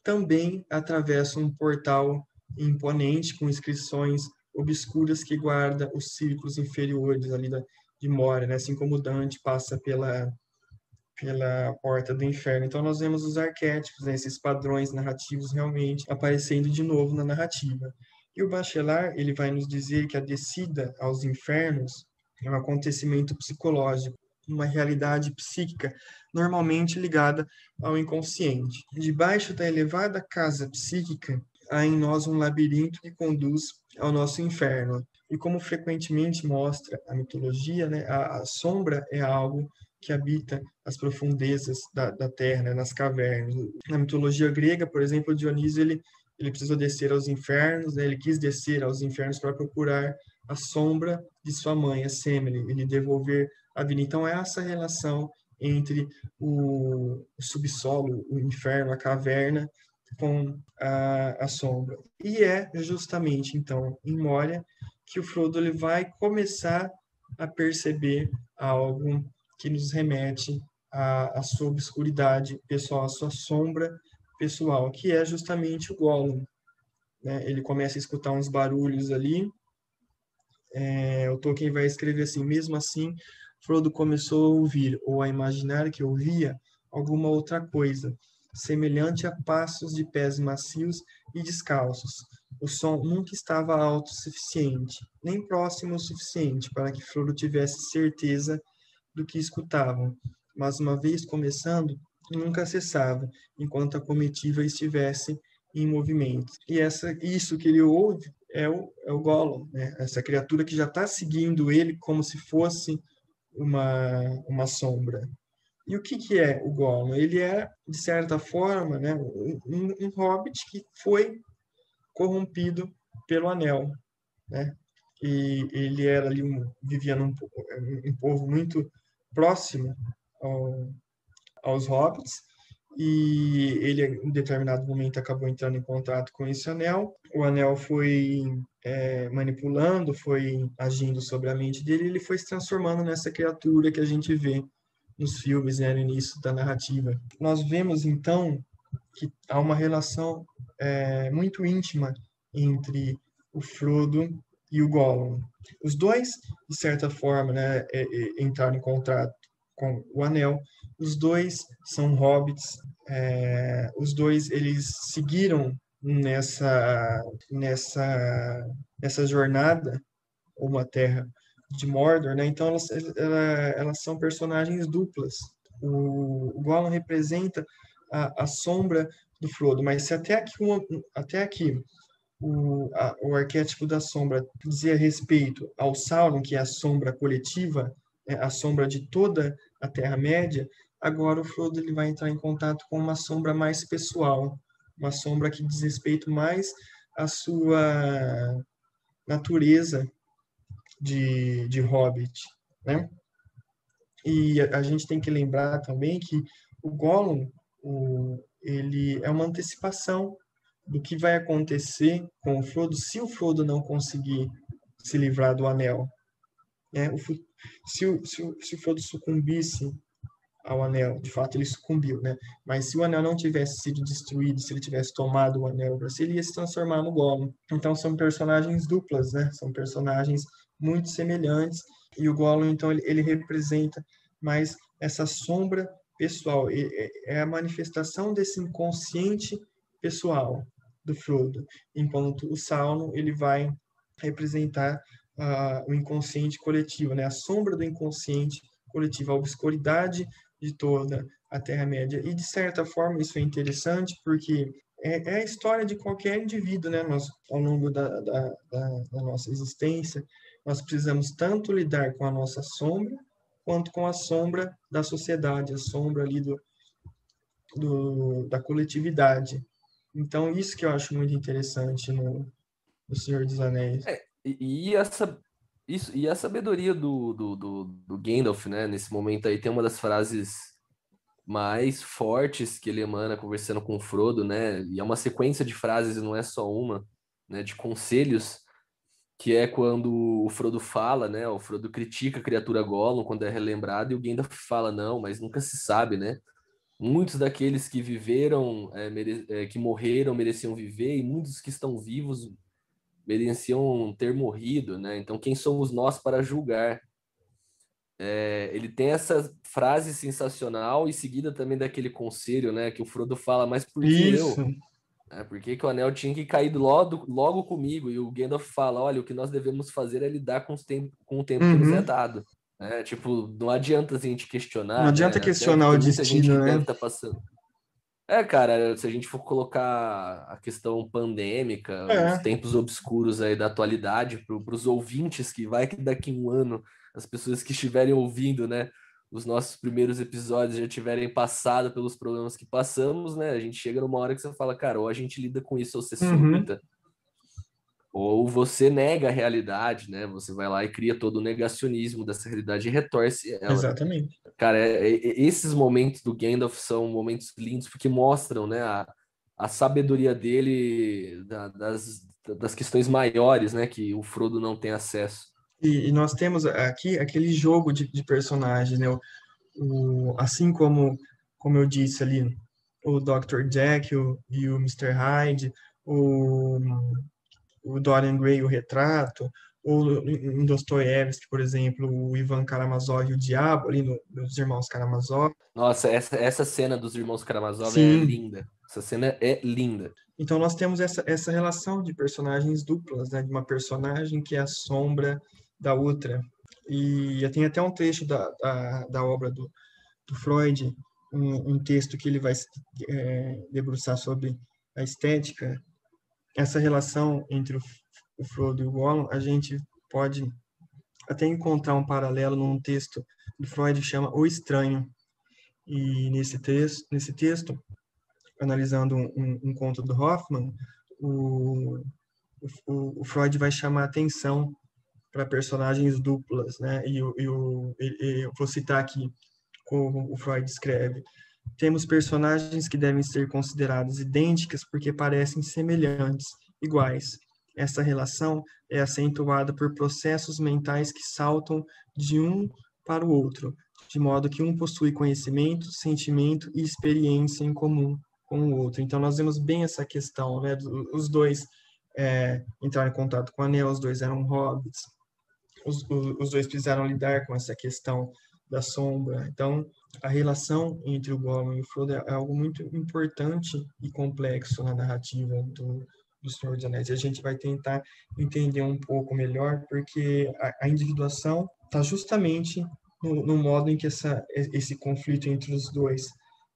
também atravessa um portal imponente com inscrições obscuras que guarda os círculos inferiores ali de Moria, né? Assim como Dante passa pela porta do inferno. Então nós vemos os arquétipos, né, esses padrões narrativos realmente aparecendo de novo na narrativa. E o Bachelard, ele vai nos dizer que a descida aos infernos é um acontecimento psicológico, uma realidade psíquica normalmente ligada ao inconsciente. Debaixo da elevada casa psíquica, há em nós um labirinto que conduz ao nosso inferno. E como frequentemente mostra a mitologia, né, a sombra é algo que habita as profundezas da terra, né, nas cavernas. Na mitologia grega, por exemplo, Dionísio ele precisou descer aos infernos, né, ele quis descer aos infernos para procurar a sombra de sua mãe, a Semele, ele devolver a vida. Então, é essa relação entre o subsolo, o inferno, a caverna, com a sombra. E é justamente, então, em Moria, que o Frodo ele vai começar a perceber algo que nos remete à sua obscuridade pessoal, à sua sombra pessoal, que é justamente o Gollum. Né? Ele começa a escutar uns barulhos ali. O Tolkien vai escrever assim: mesmo assim, Frodo começou a ouvir ou a imaginar que ouvia alguma outra coisa, semelhante a passos de pés macios e descalços. O som nunca estava alto o suficiente, nem próximo o suficiente para que Frodo tivesse certeza do que escutavam, mas uma vez começando, nunca cessava, enquanto a comitiva estivesse em movimento. E isso que ele ouve é o Gollum, né? Essa criatura que já está seguindo ele como se fosse uma sombra. E o que é o Gollum? Ele é, de certa forma, né, um hobbit que foi corrompido pelo Anel, né? E ele era ali vivia num povo muito próximo aos hobbits, e ele, em determinado momento, acabou entrando em contato com esse anel. O anel foi manipulando, foi agindo sobre a mente dele, e ele foi se transformando nessa criatura que a gente vê nos filmes, né, no início da narrativa. Nós vemos, então, que há uma relação muito íntima entre o Frodo e o Gollum. Os dois, de certa forma, né, entraram em contato com o Anel. Os dois são hobbits. Os dois eles seguiram nessa jornada uma terra de Mordor, né? Então elas são personagens duplas. O Gollum representa a sombra do Frodo, mas se até aqui o arquétipo da sombra dizia respeito ao Sauron, que é a sombra coletiva, a sombra de toda a Terra-média, agora o Frodo ele vai entrar em contato com uma sombra mais pessoal, uma sombra que diz respeito mais à sua natureza de Hobbit, né? E a gente tem que lembrar também que o Gollum, ele é uma antecipação do que vai acontecer com o Frodo se o Frodo não conseguir se livrar do anel. Né? Se o Frodo sucumbisse ao anel, de fato ele sucumbiu, né? Mas se o anel não tivesse sido destruído, se ele tivesse tomado o anel para si, ele ia se transformar no Gollum. Então são personagens duplas, né? São personagens muito semelhantes, e o Gollum, então, ele representa mais essa sombra pessoal, é a manifestação desse inconsciente pessoal do Frodo, enquanto o Sauron ele vai representar o inconsciente coletivo, né? A sombra do inconsciente coletivo, a obscuridade de toda a Terra-média. E, de certa forma, isso é interessante porque é a história de qualquer indivíduo, né? Nós, ao longo da nossa existência, nós precisamos tanto lidar com a nossa sombra, quanto com a sombra da sociedade, a sombra ali da coletividade. Então, isso que eu acho muito interessante no Senhor dos Anéis. E a sabedoria do Gandalf, né? Nesse momento aí tem uma das frases mais fortes que ele emana conversando com o Frodo, né? E é uma sequência de frases, não é só uma, né? De conselhos, que é quando o Frodo fala, né? O Frodo critica a criatura Gollum quando é relembrado, e o Gandalf fala, não, mas nunca se sabe, né? Muitos daqueles que viveram, que morreram, mereciam viver, e muitos que estão vivos mereciam ter morrido, né? Então, quem somos nós para julgar? Ele tem essa frase sensacional e seguida também daquele conselho, né? Que o Frodo fala, mas por que eu? Isso, Por que que o anel tinha que cair logo comigo? E o Gandalf fala, olha, o que nós devemos fazer é lidar com o tempo que nos é uhum. dado. Tipo, não adianta a gente Não questionar, adianta né? Deve questionar o ter muita gente destino, que deve né? estar passando. Cara, se a gente for colocar a questão pandêmica, os É, tempos obscuros aí da atualidade, para os ouvintes, que vai que daqui um ano as pessoas que estiverem ouvindo, né, os nossos primeiros episódios já tiverem passado pelos problemas que passamos, né, a gente chega numa hora que você fala, cara, ou a gente lida com isso ou você uhum, surta, ou você nega a realidade, né, você vai lá e cria todo o negacionismo dessa realidade e retorce ela. exatamente. Cara, esses momentos do Gandalf são momentos lindos porque mostram, né, a sabedoria dele das questões maiores, né, que o Frodo não tem acesso. E nós temos aqui aquele jogo de personagens, né? Assim como eu disse ali, o Dr. Jekyll e o Mr. Hyde, o, o Dorian Gray, o Retrato, ou em Dostoiévski, por exemplo, o Ivan Karamazov e o Diabo, ali nos Irmãos Karamazov. Nossa, essa cena dos irmãos Karamazov é Sim, linda. Essa cena é linda. então nós temos essa relação de personagens duplas, né? De uma personagem que é a sombra da outra. E tem até um trecho da obra do Freud, um texto que ele vai debruçar sobre a estética. Essa relação entre o Frodo e o Gollum, a gente pode até encontrar um paralelo num texto do Freud que chama O Estranho. E nesse texto analisando um conto do Hoffman, o, o Freud vai chamar atenção para personagens duplas, né? Eu vou citar aqui como o Freud escreve. Temos personagens que devem ser consideradas idênticas porque parecem semelhantes, iguais. Essa relação é acentuada por processos mentais que saltam de um para o outro, de modo que um possui conhecimento, sentimento e experiência em comum com o outro. Então, nós vemos bem essa questão, né? Os dois entraram em contato com o anel, os dois eram hobbits, os dois precisaram lidar com essa questão da sombra. Então, a relação entre o Gollum e o Frodo é algo muito importante e complexo na narrativa do Senhor dos Anéis. E a gente vai tentar entender um pouco melhor, porque a individuação está justamente no modo em que esse conflito entre os dois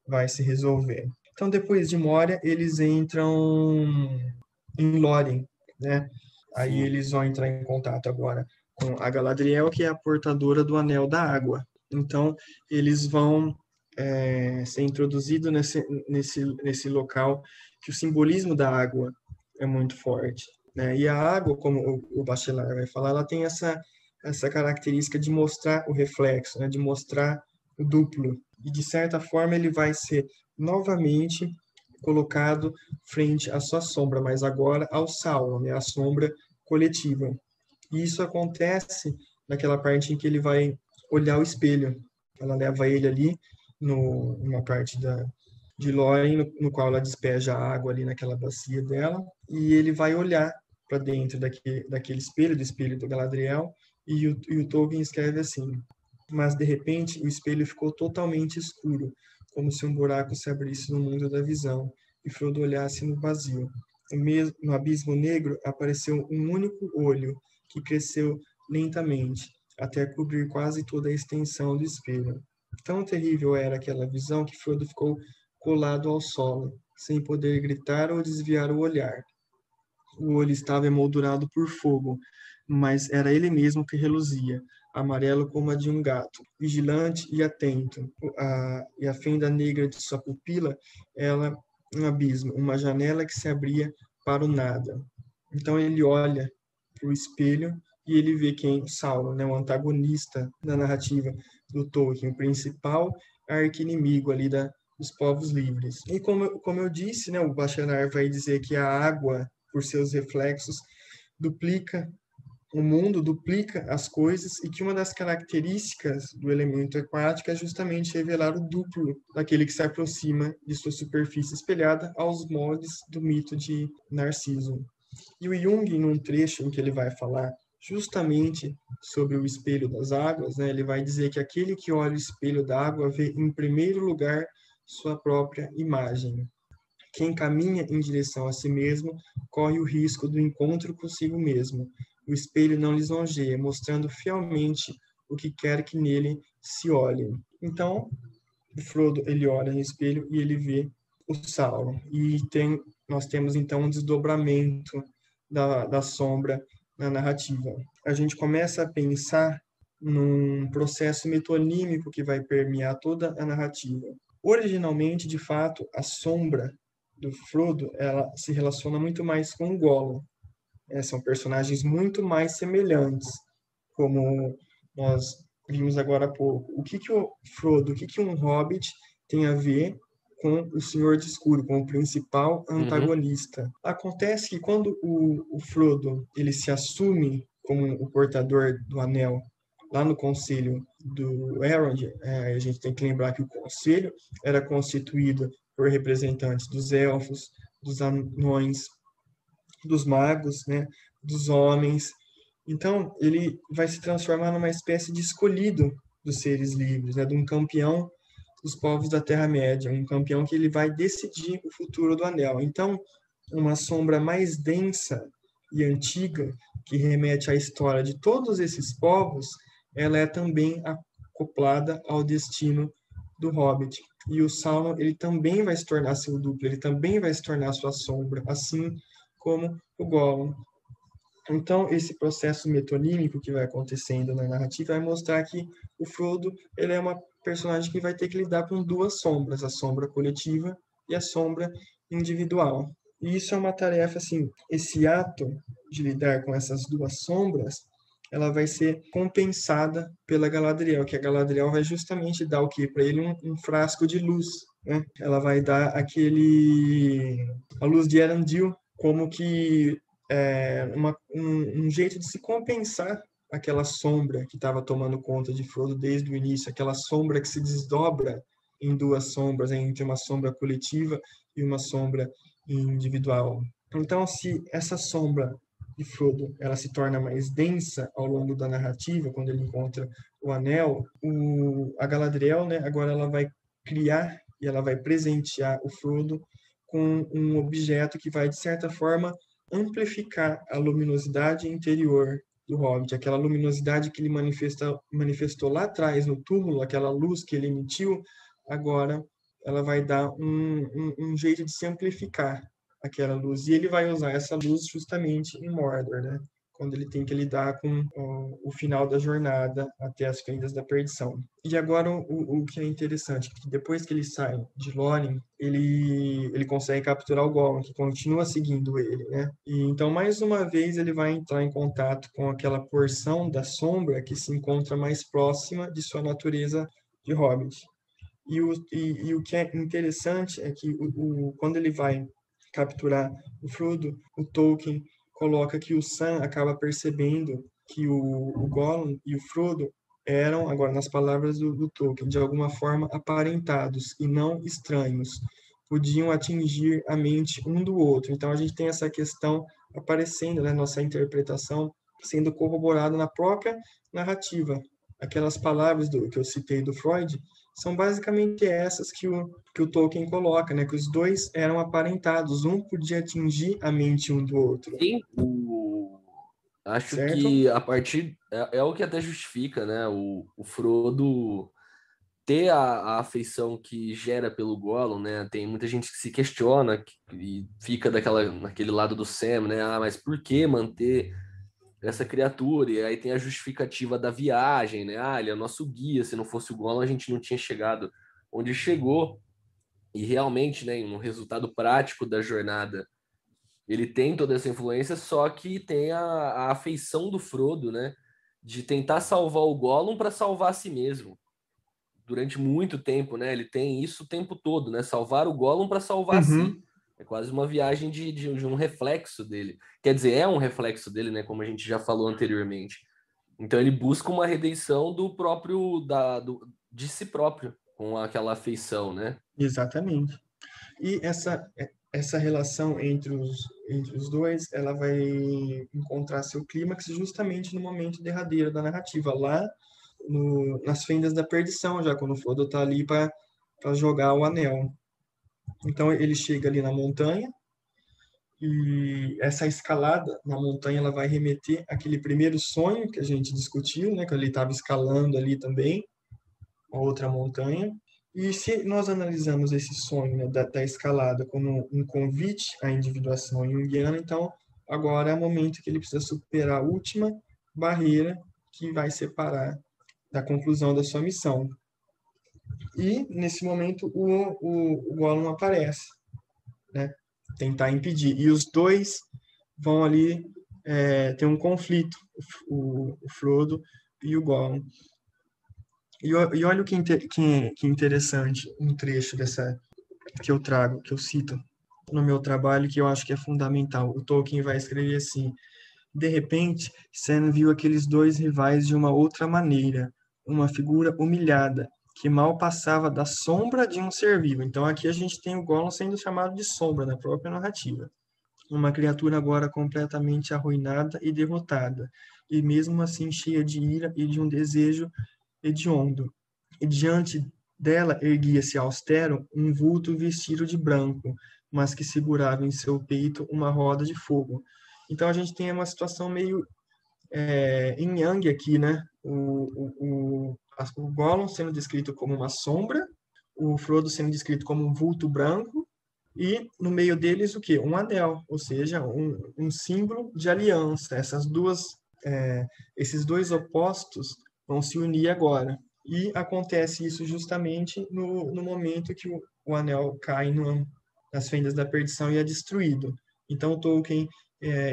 vai se resolver. Então, depois de Moria, eles entram em Lórien, né? Aí Sim. eles vão entrar em contato agora com a Galadriel, que é a portadora do Anel da Água. Então, eles vão ser introduzidos nesse local que o simbolismo da água é muito forte, né? E a água, como o Bachelard vai falar, ela tem essa característica de mostrar o reflexo, né? De mostrar o duplo. E, de certa forma, ele vai ser novamente colocado frente à sua sombra, mas agora ao Sauron, né? A sombra coletiva. E isso acontece naquela parte em que ele vai olhar o espelho. Ela leva ele ali numa parte de Lórien, no qual ela despeja a água ali naquela bacia dela, e ele vai olhar para dentro daquele espelho, do espelho do Galadriel, e o Tolkien escreve assim: mas de repente o espelho ficou totalmente escuro, como se um buraco se abrisse no mundo da visão, e Frodo olhasse no vazio. No abismo negro apareceu um único olho, que cresceu lentamente, até cobrir quase toda a extensão do espelho. Tão terrível era aquela visão que Frodo ficou colado ao solo, sem poder gritar ou desviar o olhar. O olho estava emoldurado por fogo, mas era ele mesmo que reluzia, amarelo como a de um gato, vigilante e atento. E a fenda negra de sua pupila era um abismo, uma janela que se abria para o nada. Então ele olha para o espelho e ele vê quem? Sauron, né, o antagonista da narrativa do Tolkien, o principal arqui-inimigo ali dos povos livres. E como eu disse, né, o Bachelard vai dizer que a água, por seus reflexos, duplica o mundo, duplica as coisas, e que uma das características do elemento aquático é justamente revelar o duplo daquele que se aproxima de sua superfície espelhada aos moldes do mito de Narciso. E o Jung, num trecho em que ele vai falar justamente sobre o espelho das águas, né, ele vai dizer que aquele que olha o espelho da água vê, em primeiro lugar, sua própria imagem. Quem caminha em direção a si mesmo corre o risco do encontro consigo mesmo. O espelho não lisonjeia, mostrando fielmente o que quer que nele se olhe. Então, o Frodo, ele olha no espelho e ele vê o Sauron. E nós temos, então, um desdobramento da sombra na narrativa. A gente começa a pensar num processo metonímico que vai permear toda a narrativa. Originalmente, de fato, a sombra do Frodo, ela se relaciona muito mais com o Gollum. São personagens muito mais semelhantes, como nós vimos agora há pouco. O que o Frodo, o que um Hobbit tem a ver com o Senhor de Escuro, com o principal antagonista? Acontece que quando o Frodo ele se assume como o portador do Anel lá no Conselho do Elrond, a gente tem que lembrar que o Conselho era constituído por representantes dos elfos, dos anões, dos magos, né, dos homens. Então, ele vai se transformar numa espécie de escolhido dos seres livres, né, de um campeão dos povos da Terra-média, um campeão que ele vai decidir o futuro do Anel. Então, uma sombra mais densa e antiga, que remete à história de todos esses povos, ela é também acoplada ao destino do Hobbit. E o Sauron, ele também vai se tornar seu duplo, ele também vai se tornar sua sombra, assim como o Gollum. Então, esse processo metonímico que vai acontecendo na narrativa vai mostrar que o Frodo, ele é uma personagem que vai ter que lidar com duas sombras, a sombra coletiva e a sombra individual. E isso é uma tarefa, assim, esse ato de lidar com essas duas sombras, ela vai ser compensada pela Galadriel, que a Galadriel vai justamente dar o quê? Para ele um frasco de luz, né? Ela vai dar a luz de Elendil, como que um jeito de se compensar aquela sombra que estava tomando conta de Frodo desde o início, aquela sombra que se desdobra em duas sombras, entre uma sombra coletiva e uma sombra individual. Então, se essa sombra de Frodo ela se torna mais densa ao longo da narrativa, quando ele encontra o Anel, a Galadriel, né, agora ela vai criar e ela vai presentear o Frodo com um objeto que vai, de certa forma, amplificar a luminosidade interior do Hobbit, aquela luminosidade que ele manifestou lá atrás no túmulo, aquela luz que ele emitiu, agora ela vai dar um jeito de se amplificar aquela luz. E ele vai usar essa luz justamente em Mordor, né? Quando ele tem que lidar com o final da jornada até as Fendas da Perdição. E agora o que é interessante, que depois que ele sai de Lórien, ele consegue capturar o Gollum, que continua seguindo ele, né? E então, mais uma vez, ele vai entrar em contato com aquela porção da sombra que se encontra mais próxima de sua natureza de Hobbit. E o que é interessante é que quando ele vai capturar o Frodo, o Tolkien coloca que o Sam acaba percebendo que o Gollum e o Frodo eram, agora nas palavras do Tolkien, de alguma forma aparentados e não estranhos, podiam atingir a mente um do outro. Então a gente tem essa questão aparecendo, né, nossa interpretação sendo corroborada na própria narrativa. Aquelas palavras que eu citei do Freud são basicamente essas que o Tolkien coloca, né? Que os dois eram aparentados, um podia atingir a mente um do outro. Sim, acho certo? que a partir é o que até justifica, né? O Frodo ter a afeição que gera pelo Gollum, né? Tem muita gente que se questiona e fica naquele lado do Sam, né? Ah, mas por que manter essa criatura? E aí tem a justificativa da viagem, né? Ah, ele é o nosso guia, se não fosse o Gollum a gente não tinha chegado onde chegou. E realmente, né, no resultado prático da jornada, ele tem toda essa influência, só que tem a afeição do Frodo, né, de tentar salvar o Gollum para salvar a si mesmo. Durante muito tempo, né, ele tem isso o tempo todo, né, salvar o Gollum para salvar a si. É quase uma viagem de um reflexo dele. Quer dizer, é um reflexo dele, né, como a gente já falou anteriormente. Então ele busca uma redenção do próprio, de si próprio, com aquela afeição, né? Exatamente. E essa relação entre os dois, ela vai encontrar seu clímax justamente no momento derradeiro da narrativa, lá nas Fendas da Perdição, já quando o Frodo está ali para jogar o anel. Então ele chega ali na montanha, e essa escalada na montanha ela vai remeter àquele primeiro sonho que a gente discutiu, né, que ele estava escalando ali também, a outra montanha. E se nós analisamos esse sonho, né, da escalada como um convite à individuação junguiana, então agora é o momento que ele precisa superar a última barreira que vai separar da conclusão da sua missão. E nesse momento o Gollum aparece, né, tentar impedir. E os dois vão ali ter um conflito, o Frodo e o Gollum. E olha o que interessante, um trecho que eu trago, que eu cito no meu trabalho, que eu acho que é fundamental. O Tolkien vai escrever assim: de repente, Sam viu aqueles dois rivais de uma outra maneira, uma figura humilhada, que mal passava da sombra de um ser vivo. Então aqui a gente tem o Gollum sendo chamado de sombra na própria narrativa. Uma criatura agora completamente arruinada e derrotada, e mesmo assim cheia de ira e de um desejo hediondo. E diante dela erguia-se austero um vulto vestido de branco, mas que segurava em seu peito uma roda de fogo. Então a gente tem uma situação meio yin yang aqui, né? O Gollum sendo descrito como uma sombra, o Frodo sendo descrito como um vulto branco, e no meio deles o quê? Um anel, ou seja, um símbolo de aliança. Esses dois opostos vão se unir agora. E acontece isso justamente no momento que o anel cai nas Fendas da Perdição e é destruído. Então Tolkien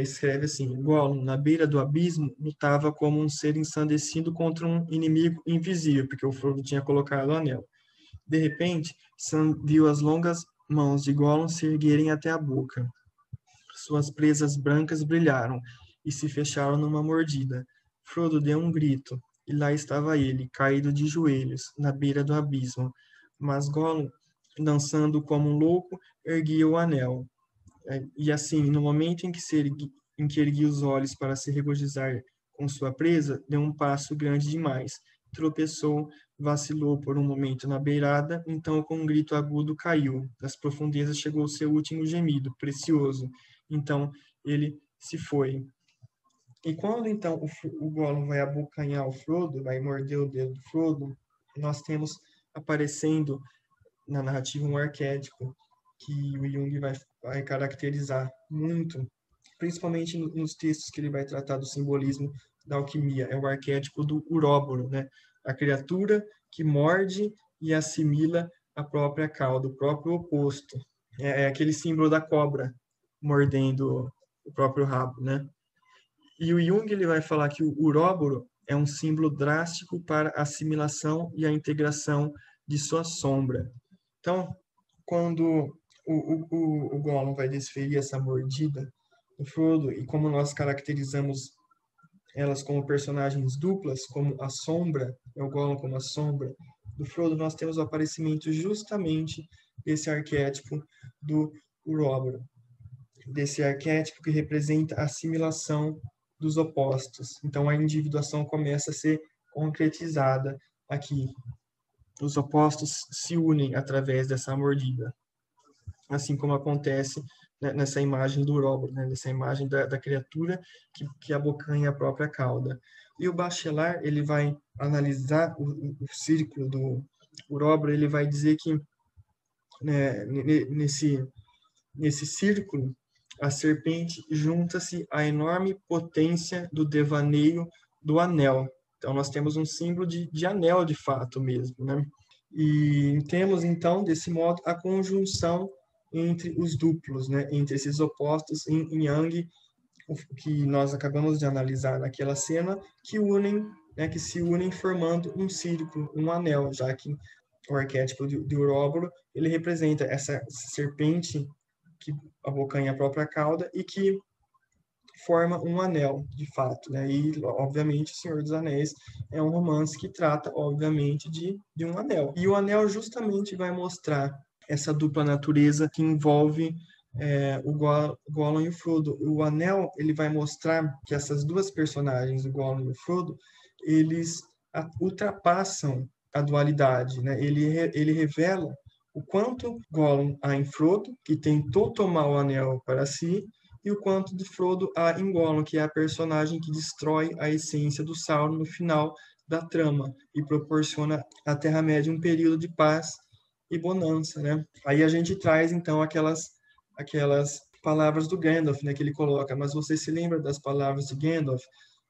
escreve assim: Gollum, na beira do abismo, lutava como um ser ensandecido contra um inimigo invisível, porque o Frodo tinha colocado o anel. De repente, Sam viu as longas mãos de Gollum se erguerem até a boca. Suas presas brancas brilharam e se fecharam numa mordida. Frodo deu um grito, e lá estava ele, caído de joelhos, na beira do abismo. Mas Gollum, dançando como um louco, erguia o anel. E assim, no momento em que erguia os olhos para se regozijar com sua presa, deu um passo grande demais. Tropeçou, vacilou por um momento na beirada, então com um grito agudo caiu. Das profundezas chegou o seu último gemido, precioso. Então ele se foi. E quando então o Gollum vai abocanhar o Frodo, vai morder o dedo do Frodo, nós temos aparecendo na narrativa um arquétipo que o Jung vai caracterizar muito, principalmente nos textos que ele vai tratar do simbolismo da alquimia. É o arquétipo do uróboro, né? A criatura que morde e assimila a própria cauda, o próprio oposto. É aquele símbolo da cobra mordendo o próprio rabo, né? E o Jung ele vai falar que o uróboro é um símbolo drástico para a assimilação e a integração de sua sombra. Então, quando o Gollum vai desferir essa mordida do Frodo, e como nós caracterizamos elas como personagens duplas, como a sombra, o Gollum como a sombra do Frodo, nós temos o aparecimento justamente desse arquétipo do uróboro, desse arquétipo que representa a assimilação dos opostos. Então a individuação começa a ser concretizada aqui. Os opostos se unem através dessa mordida, assim como acontece nessa imagem do uróboro, né? Nessa imagem da criatura que abocanha a própria cauda. E o Bachelard ele vai analisar o círculo do uróboro, ele vai dizer que nesse círculo a serpente junta-se à enorme potência do devaneio do anel. Então nós temos um símbolo de anel de fato mesmo, né? E temos então desse modo a conjunção entre os duplos, né? Entre esses opostos em Yang, que nós acabamos de analisar naquela cena, que se unem formando um círculo, um anel, já que o arquétipo de Uróboro ele representa essa serpente que abocanha a própria cauda e que forma um anel, de fato, né? E, obviamente, O Senhor dos Anéis é um romance que trata, obviamente, de um anel. E o anel justamente vai mostrar essa dupla natureza que envolve o Gollum e o Frodo. O Anel, ele vai mostrar que essas duas personagens, o Gollum e o Frodo, eles ultrapassam a dualidade, né? Ele revela o quanto Gollum há em Frodo, que tentou tomar o anel para si, e o quanto de Frodo há em Gollum, que é a personagem que destrói a essência do Sauron no final da trama e proporciona à Terra-média um período de paz e bonança, né? Aí a gente traz, então, aquelas palavras do Gandalf, né, que ele coloca, mas você se lembra das palavras de Gandalf?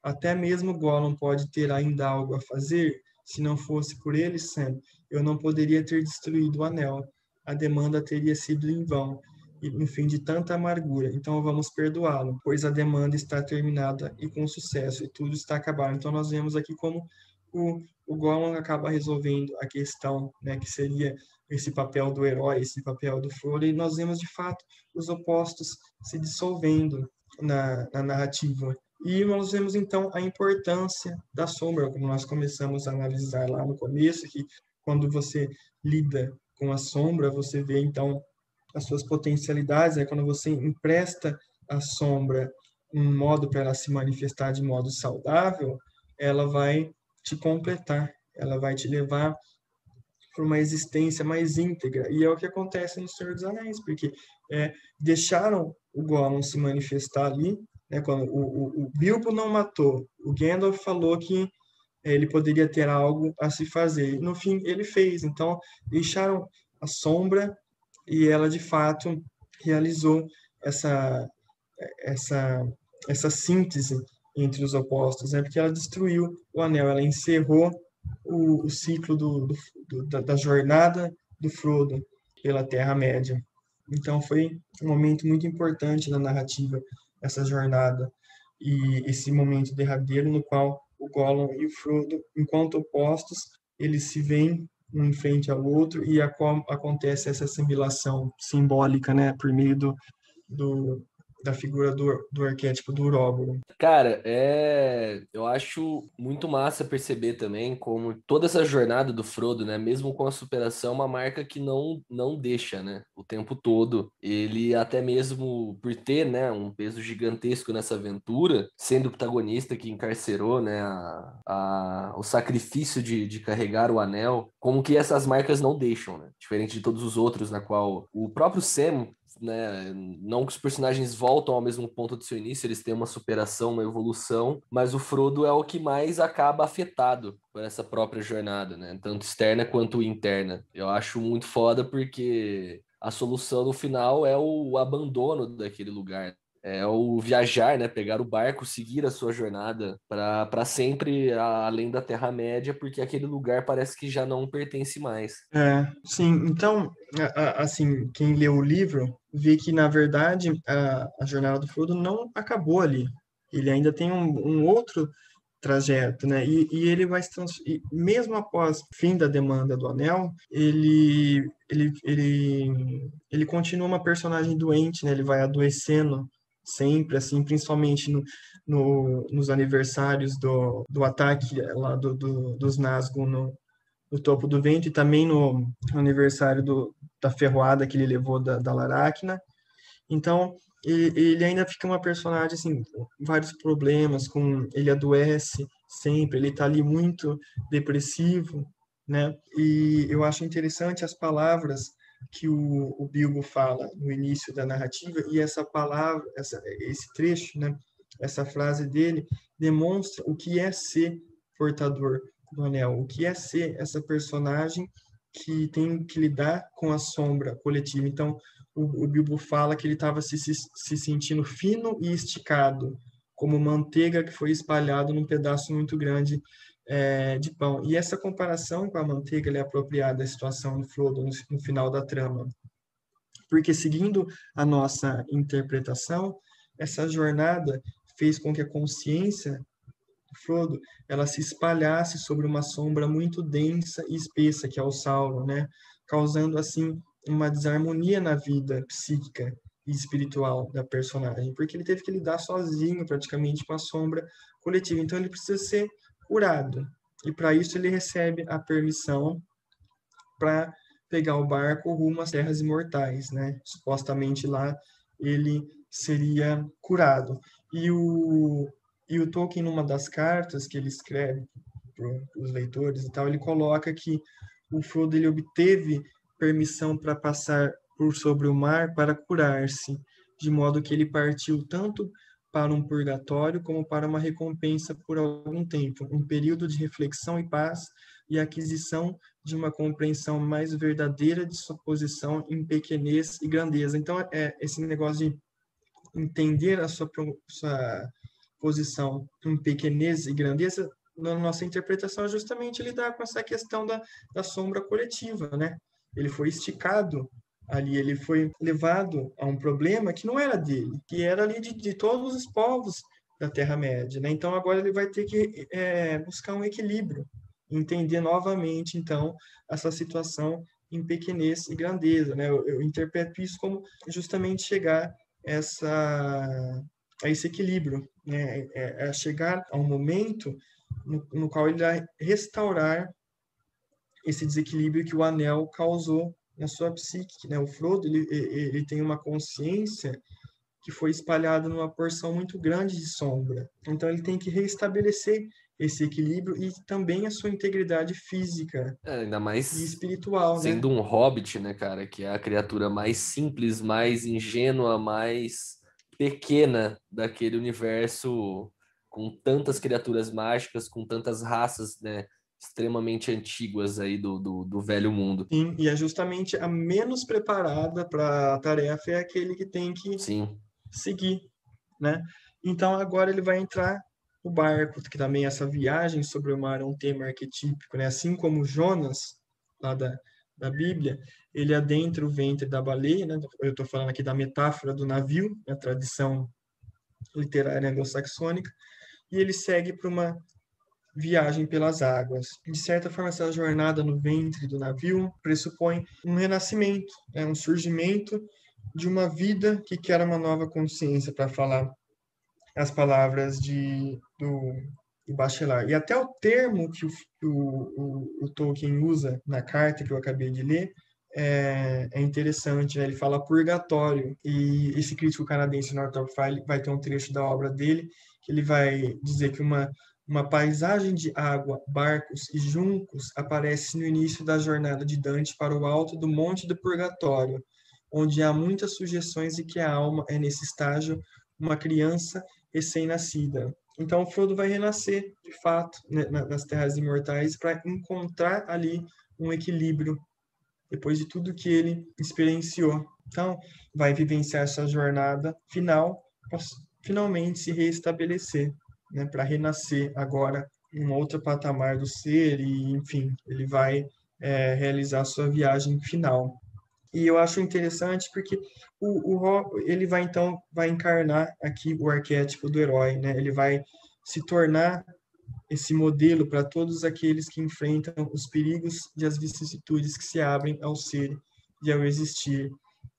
Até mesmo Gollum pode ter ainda algo a fazer. Se não fosse por ele, Sam, eu não poderia ter destruído o anel. A demanda teria sido em vão, e no fim de tanta amargura. Então vamos perdoá-lo, pois a demanda está terminada e com sucesso, e tudo está acabado. Então nós vemos aqui como o Gollum acaba resolvendo a questão, né, que seria esse papel do herói, esse papel do Frodo, e nós vemos de fato os opostos se dissolvendo na narrativa. E nós vemos então a importância da sombra, como nós começamos a analisar lá no começo, que quando você lida com a sombra, você vê então as suas potencialidades, quando você empresta à sombra um modo para ela se manifestar de modo saudável, ela vai te completar, ela vai te levar para uma existência mais íntegra. E é o que acontece no Senhor dos Anéis, porque deixaram o Gollum se manifestar ali, né, quando o Bilbo não matou, o Gandalf falou que ele poderia ter algo a se fazer. E, no fim, ele fez. Então, deixaram a sombra e ela, de fato, realizou essa, essa, essa síntese entre os opostos, né? Porque ela destruiu o anel, ela encerrou o ciclo da jornada do Frodo pela Terra-média. Então foi um momento muito importante na narrativa, essa jornada, e esse momento derradeiro no qual o Gollum e o Frodo, enquanto opostos, eles se veem um em frente ao outro e acontece essa assimilação simbólica, né, por meio da figura do arquétipo do Uróboros. Cara, eu acho muito massa perceber também como toda essa jornada do Frodo, né, mesmo com a superação, é uma marca que não deixa, né, o tempo todo. Ele até mesmo por ter, né, um peso gigantesco nessa aventura, sendo o protagonista que encarcerou, né, o sacrifício de carregar o anel, como que essas marcas não deixam, né, diferente de todos os outros, na qual o próprio Sam, né, não que os personagens voltam ao mesmo ponto do seu início, eles têm uma superação, uma evolução, mas o Frodo é o que mais acaba afetado por essa própria jornada, né, tanto externa quanto interna. Eu acho muito foda porque a solução no final é o abandono daquele lugar. É o viajar, né? Pegar o barco, seguir a sua jornada para sempre além da Terra-média, porque aquele lugar parece que já não pertence mais. Sim, então, assim, quem lê o livro vê que, na verdade, a jornada do Frodo não acabou ali. Ele ainda tem um outro trajeto, né? E ele vai mesmo após o fim da demanda do Anel, ele continua uma personagem doente, né? Ele vai adoecendo sempre, assim, principalmente nos aniversários do ataque lá dos Nazgûl no Topo do Vento e também no aniversário da ferroada que ele levou da Laracna. Então, ele ainda fica uma personagem, assim, com vários problemas, ele adoece sempre, ele está ali muito depressivo, né? E eu acho interessante as palavras que o Bilbo fala no início da narrativa, e essa palavra, esse trecho, né? Essa frase dele demonstra o que é ser portador do anel, o que é ser essa personagem que tem que lidar com a sombra coletiva. Então, o Bilbo fala que ele estava se sentindo fino e esticado, como manteiga que foi espalhado num pedaço muito grande de pão. E essa comparação com a manteiga é apropriada à situação do Frodo no final da trama. Porque, seguindo a nossa interpretação, essa jornada fez com que a consciência Frodo, ela se espalhasse sobre uma sombra muito densa e espessa, que é o Sauron, né? Causando, assim, uma desarmonia na vida psíquica e espiritual da personagem, porque ele teve que lidar sozinho, praticamente, com a sombra coletiva. Então, ele precisa ser curado. E, para isso, ele recebe a permissão para pegar o barco rumo às Terras Imortais, né? Supostamente lá ele seria curado. E o Tolkien, numa das cartas que ele escreve para os leitores e tal, ele coloca que o Frodo ele obteve permissão para passar por sobre o mar para curar-se, de modo que ele partiu tanto para um purgatório como para uma recompensa por algum tempo, um período de reflexão e paz e aquisição de uma compreensão mais verdadeira de sua posição em pequenez e grandeza. Então, esse negócio de entender a sua posição em pequenez e grandeza, na nossa interpretação, é justamente lidar com essa questão da sombra coletiva, né? Ele foi esticado ali, ele foi levado a um problema que não era dele, que era ali de todos os povos da Terra-média, né? Então, agora ele vai ter que buscar um equilíbrio, entender novamente, então, essa situação em pequenez e grandeza, né? Eu interpreto isso como justamente chegar a esse equilíbrio, né? Chegar a um momento no qual ele vai restaurar esse desequilíbrio que o anel causou na sua psique, né? O Frodo ele tem uma consciência que foi espalhada numa porção muito grande de sombra. Então ele tem que reestabelecer esse equilíbrio e também a sua integridade física Ainda e mais espiritual, né? sendo um hobbit, né, cara? Que é a criatura mais simples, mais ingênua, mais pequena daquele universo com tantas criaturas mágicas, com tantas raças, né, extremamente antiguas aí do velho mundo. Sim, e é justamente a menos preparada para a tarefa é aquele que tem que Sim. seguir, né? Então agora ele vai entrar no barco, que também essa viagem sobre o mar é um tema arquetípico, né? Assim como Jonas, lá da Bíblia, ele adentra o ventre da baleia, né? Eu estou falando aqui da metáfora do navio, a tradição literária anglo-saxônica, e ele segue para uma viagem pelas águas. De certa forma, essa jornada no ventre do navio pressupõe um renascimento, né? Um surgimento de uma vida que quer uma nova consciência, para falar as palavras do Bachelard. E até o termo que o Tolkien usa na carta que eu acabei de ler é interessante, né? Ele fala purgatório, e esse crítico canadense, Northrop Frye, vai ter um trecho da obra dele que ele vai dizer que uma paisagem de água, barcos e juncos aparece no início da jornada de Dante para o alto do Monte do Purgatório, onde há muitas sugestões de que a alma é, nesse estágio, uma criança recém-nascida. Então, o Frodo vai renascer, de fato, né, nas Terras Imortais, para encontrar ali um equilíbrio, depois de tudo que ele experienciou. Então, vai vivenciar essa jornada final, para finalmente se reestabelecer, né, para renascer agora em um outro patamar do ser e, enfim, ele vai realizar sua viagem final. E eu acho interessante porque ele vai então encarnar aqui o arquétipo do herói, né? Ele vai se tornar esse modelo para todos aqueles que enfrentam os perigos e as vicissitudes que se abrem ao ser e ao existir.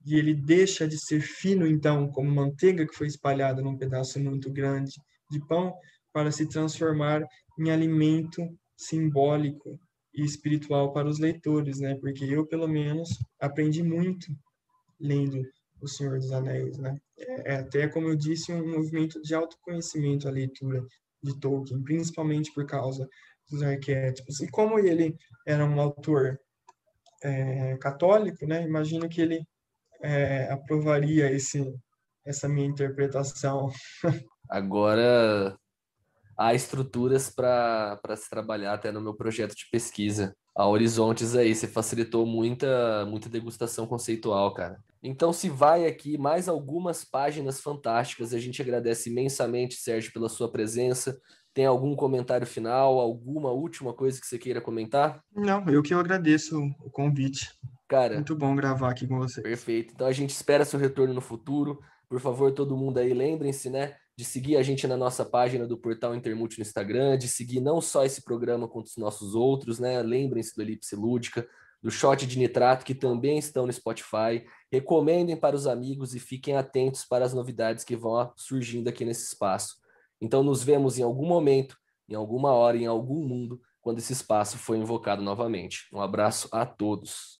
E ele deixa de ser fino, então, como manteiga que foi espalhada num pedaço muito grande de pão, para se transformar em alimento simbólico e espiritual para os leitores, né? Porque eu, pelo menos, aprendi muito lendo O Senhor dos Anéis, né? Até, como eu disse, um movimento de autoconhecimento a leitura de Tolkien, principalmente por causa dos arquétipos. E como ele era um autor católico, né? Imagino que ele aprovaria essa minha interpretação. Agora há estruturas para se trabalhar até no meu projeto de pesquisa. Há horizontes aí, você facilitou muita degustação conceitual, cara. Então, se vai aqui mais algumas páginas fantásticas, a gente agradece imensamente, Sérgio, pela sua presença. Tem algum comentário final, alguma última coisa que você queira comentar? Não, eu que eu agradeço o convite. Cara, Muito bom gravar aqui com vocês. perfeito. Então a gente espera seu retorno no futuro. Por favor, todo mundo aí, lembrem-se, né, de seguir a gente na nossa página do Portal Intermulti no Instagram, de seguir não só esse programa, quanto os nossos outros, né? Lembrem-se do Elipse Lúdica, do Shot de Nitrato, que também estão no Spotify. Recomendem para os amigos e fiquem atentos para as novidades que vão surgindo aqui nesse espaço. Então nos vemos em algum momento, em alguma hora, em algum mundo, quando esse espaço for invocado novamente. Um abraço a todos.